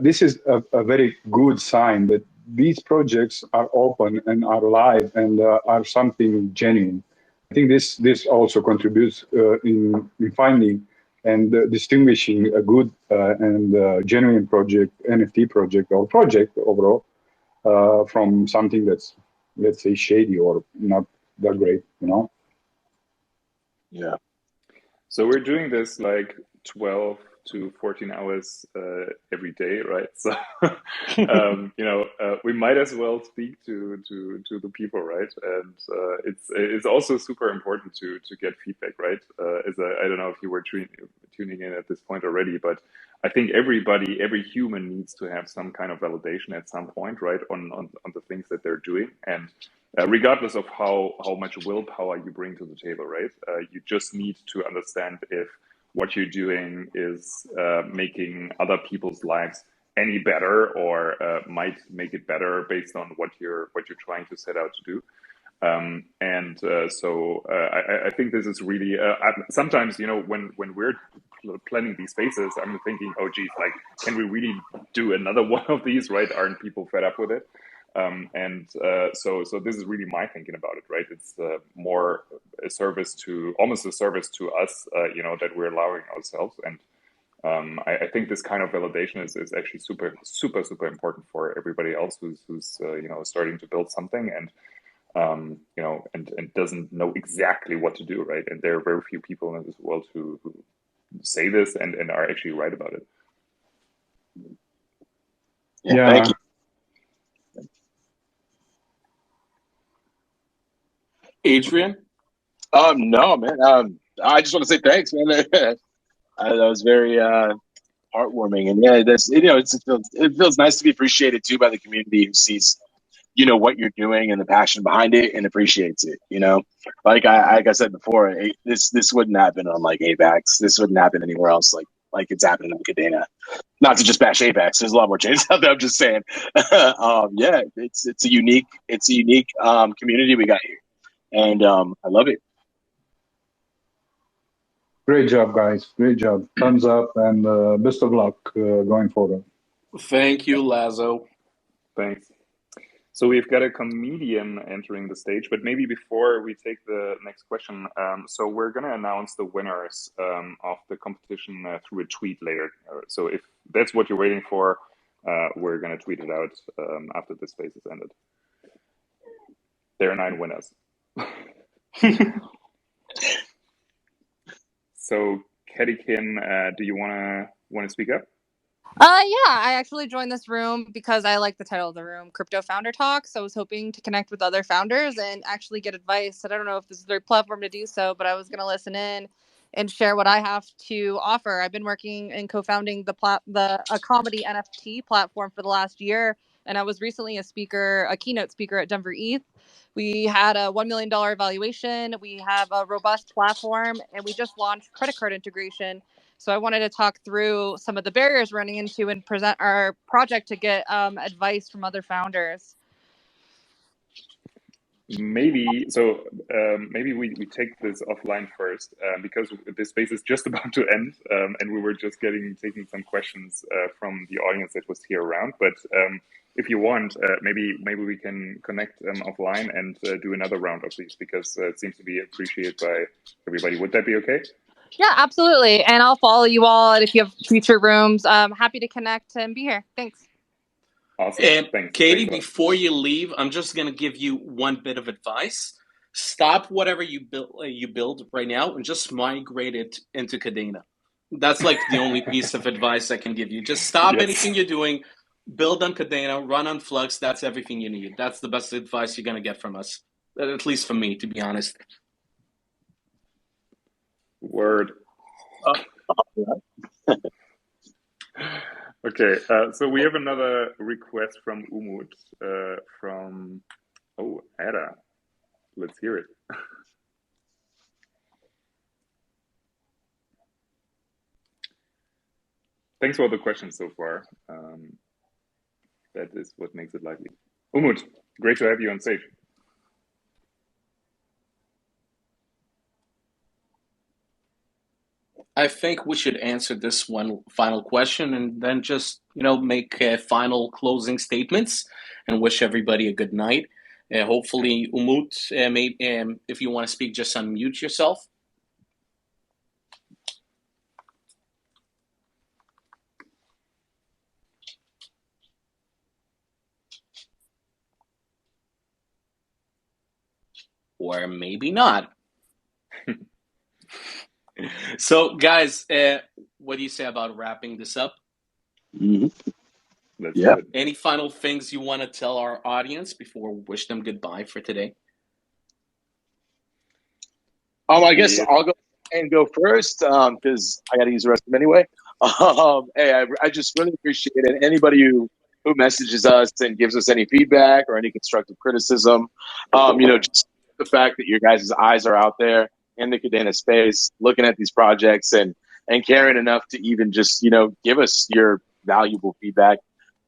this is a very good sign that these projects are open and are live and are something genuine. I think this also contributes in finding and distinguishing a good and genuine project, NFT project or project overall, from something that's, let's say, shady or not that great, you know? Yeah. So we're doing this like 12 to 14 hours every day, right? So, we might as well speak to the people, right? And it's also super important to get feedback, right? I don't know if you were tuning in at this point already, but I think every human needs to have some kind of validation at some point, right? On the things that they're doing, and regardless of how much willpower you bring to the table, right? You just need to understand if what you're doing is making other people's lives any better, or might make it better based on what you're trying to set out to do. So I think this is really sometimes, when we're planning these spaces, I'm thinking, oh geez, like, can we really do another one of these, right? Aren't people fed up with it? So this is really my thinking about it, right? It's more almost a service to us, that we're allowing ourselves. And I think this kind of validation is actually super, super, super important for everybody else who's starting to build something and doesn't know exactly what to do, right? And there are very few people in this world who say this and are actually right about it. Yeah. Thank you. Adrian? No, man. I just want to say thanks, man. That was very heartwarming, and yeah, it feels nice to be appreciated too by the community who sees, what you're doing and the passion behind it and appreciates it. Like I said before, this wouldn't happen on like Apex. This wouldn't happen anywhere else. Like it's happening on Kadena. Not to just bash Apex. There's a lot more changes out there. I'm just saying. Yeah, it's a unique community we got here, and I love it. Great job, guys. Great job. Thumbs up, and best of luck going forward. Thank you, Lazo. Thanks. So we've got a comedian entering the stage, but maybe before we take the next question, so we're going to announce the winners of the competition through a tweet later. So if that's what you're waiting for, we're going to tweet it out after the space is ended. There are 9 winners. So, Kedikin, do you want to speak up? Yeah, I actually joined this room because I like the title of the room, Crypto Founder Talks. So I was hoping to connect with other founders and actually get advice. And I don't know if this is their platform to do so, but I was going to listen in and share what I have to offer. I've been working and co-founding a comedy NFT platform for the last year, and I was recently a keynote speaker at Denver ETH. We had a $1 million valuation. We have a robust platform, and we just launched credit card integration. So I wanted to talk through some of the barriers we're running into and present our project to get advice from other founders. Maybe we take this offline first because this space is just about to end, and we were just taking some questions from the audience that was here around. But if you want, maybe we can connect offline and do another round of these, because it seems to be appreciated by everybody. Would that be okay? Yeah, absolutely. And I'll follow you all. And if you have future rooms, I'm happy to connect and be here. Thanks. Awesome. And Thanks. Katie, before you leave, I'm just going to give you one bit of advice. Stop whatever you build right now and just migrate it into Kadena. That's like the only piece of advice I can give you. Just stop anything you're doing, build on Kadena, run on Flux. That's everything you need. That's the best advice you're going to get from us, at least from me, to be honest. Word. Okay, so we have another request from Umut from Ada. Let's hear it. Thanks for all the questions so far. That is what makes it lively. Umut, great to have you on stage. I think we should answer this one final question and then just, make final closing statements and wish everybody a good night. Hopefully, Umut, if you want to speak, just unmute yourself. Or maybe not. So, guys, what do you say about wrapping this up? Mhm. Let's Yeah. do it. Any final things you want to tell our audience before we wish them goodbye for today? I guess Yeah. I'll go first because I got to use the restroom anyway. Hey, I just really appreciate it. Anybody who messages us and gives us any feedback or any constructive criticism, just the fact that your guys' eyes are out there in the Kadena space, looking at these projects and caring enough to even just give us your valuable feedback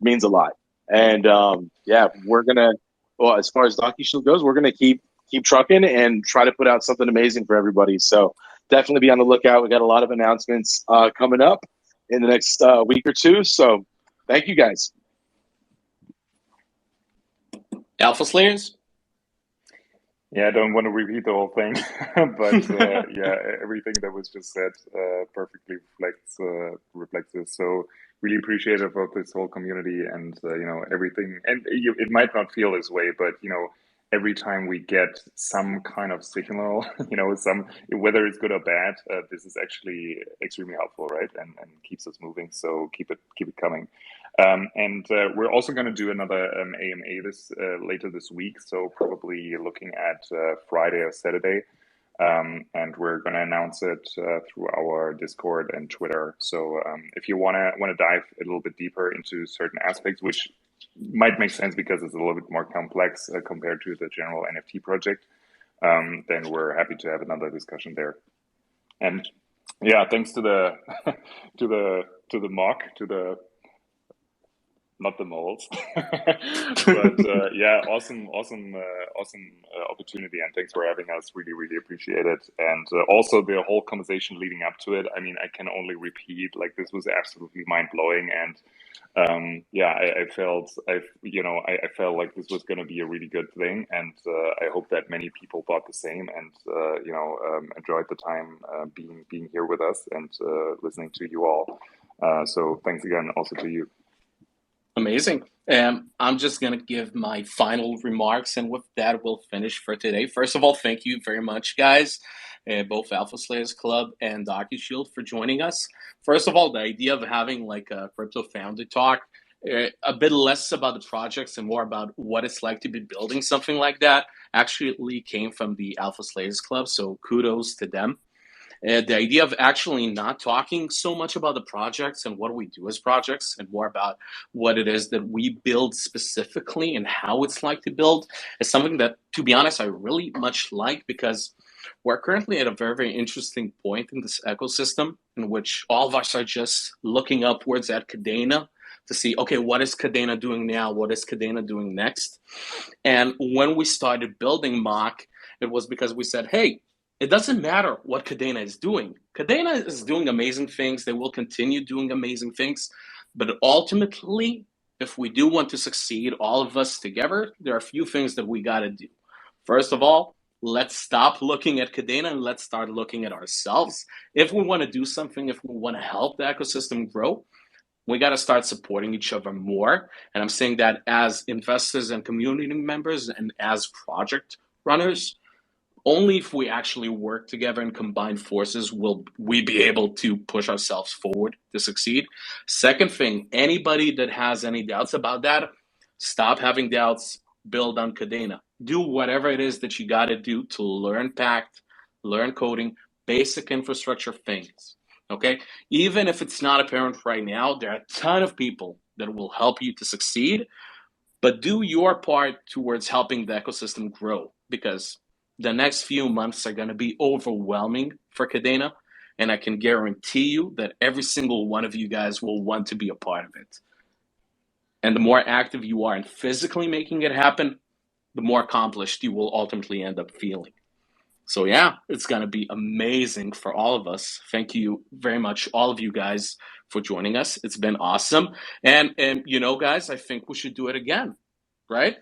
means a lot. And we're gonna. Well, as far as Docushield goes, we're gonna keep trucking and try to put out something amazing for everybody. So definitely be on the lookout. We got a lot of announcements coming up in the next week or two. So thank you guys. Alpha Slayers? Yeah, I don't want to repeat the whole thing, but everything that was just said perfectly reflects this. So really appreciate about this whole community and everything. And it might not feel this way, but every time we get some kind of signal, whether it's good or bad, this is actually extremely helpful, right? And keeps us moving. So keep it coming. And we're also going to do another AMA later this week, so probably looking at Friday or Saturday. And we're going to announce it through our Discord and Twitter. So if you want to dive a little bit deeper into certain aspects, which might make sense because it's a little bit more complex compared to the general NFT project, then we're happy to have another discussion there. And yeah, thanks to the mock, not the moles, but awesome opportunity, and thanks for having us. Really, really appreciate it. And also the whole conversation leading up to it. I mean, I can only repeat, like, this was absolutely mind blowing, and I felt like this was going to be a really good thing, and I hope that many people thought the same, and enjoyed the time being here with us and listening to you all. So thanks again, also to you. Amazing. I'm just going to give my final remarks, and with that, we'll finish for today. First of all, thank you very much, guys, both Alpha Slayers Club and Docushield, for joining us. First of all, the idea of having like a crypto founder talk, a bit less about the projects and more about what it's like to be building something like that, actually came from the Alpha Slayers Club, so kudos to them. The idea of actually not talking so much about the projects and what we do as projects and more about what it is that we build specifically and how it's like to build is something that, to be honest, I really much like, because we're currently at a very, very interesting point in this ecosystem in which all of us are just looking upwards at Kadena to see, okay, what is Kadena doing now? What is Kadena doing next? And when we started building Mock, it was because we said, hey, it doesn't matter what Kadena is doing. Kadena is doing amazing things. They will continue doing amazing things. But ultimately, if we do want to succeed, all of us together, there are a few things that we got to do. First of all, let's stop looking at Kadena and let's start looking at ourselves. If we want to do something, if we want to help the ecosystem grow, we got to start supporting each other more. And I'm saying that as investors and community members and as project runners. Only if we actually work together and combine forces will we be able to push ourselves forward to succeed. Second thing, anybody that has any doubts about that, stop having doubts, build on Kadena. Do whatever it is that you got to do to learn Pact, learn coding, basic infrastructure things. Okay? Even if it's not apparent right now, there are a ton of people that will help you to succeed, but do your part towards helping the ecosystem grow, because the next few months are going to be overwhelming for Kadena, and I can guarantee you that every single one of you guys will want to be a part of it. And the more active you are in physically making it happen, the more accomplished you will ultimately end up feeling. So yeah, it's going to be amazing for all of us. Thank you very much, all of you guys, for joining us. It's been awesome. And guys, I think we should do it again, right?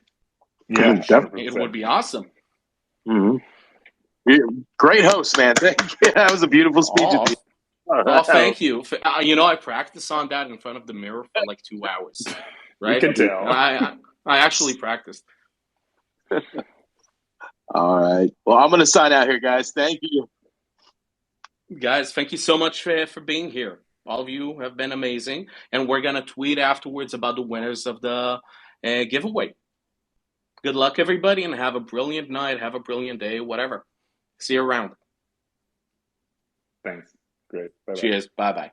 Yeah, Definitely. It would be awesome. Mm-hmm. Great host, man. Thank you. That was a beautiful speech. Oh, thank you. I practiced on that in front of the mirror for like 2 hours. Right? You can tell. I actually practiced. All right. Well, I'm going to sign out here, guys. Thank you. Guys, thank you so much for being here. All of you have been amazing. And we're going to tweet afterwards about the winners of the giveaway. Good luck, everybody, and have a brilliant night. Have a brilliant day, whatever. See you around. Thanks. Great. Bye-bye. Cheers. Bye-bye.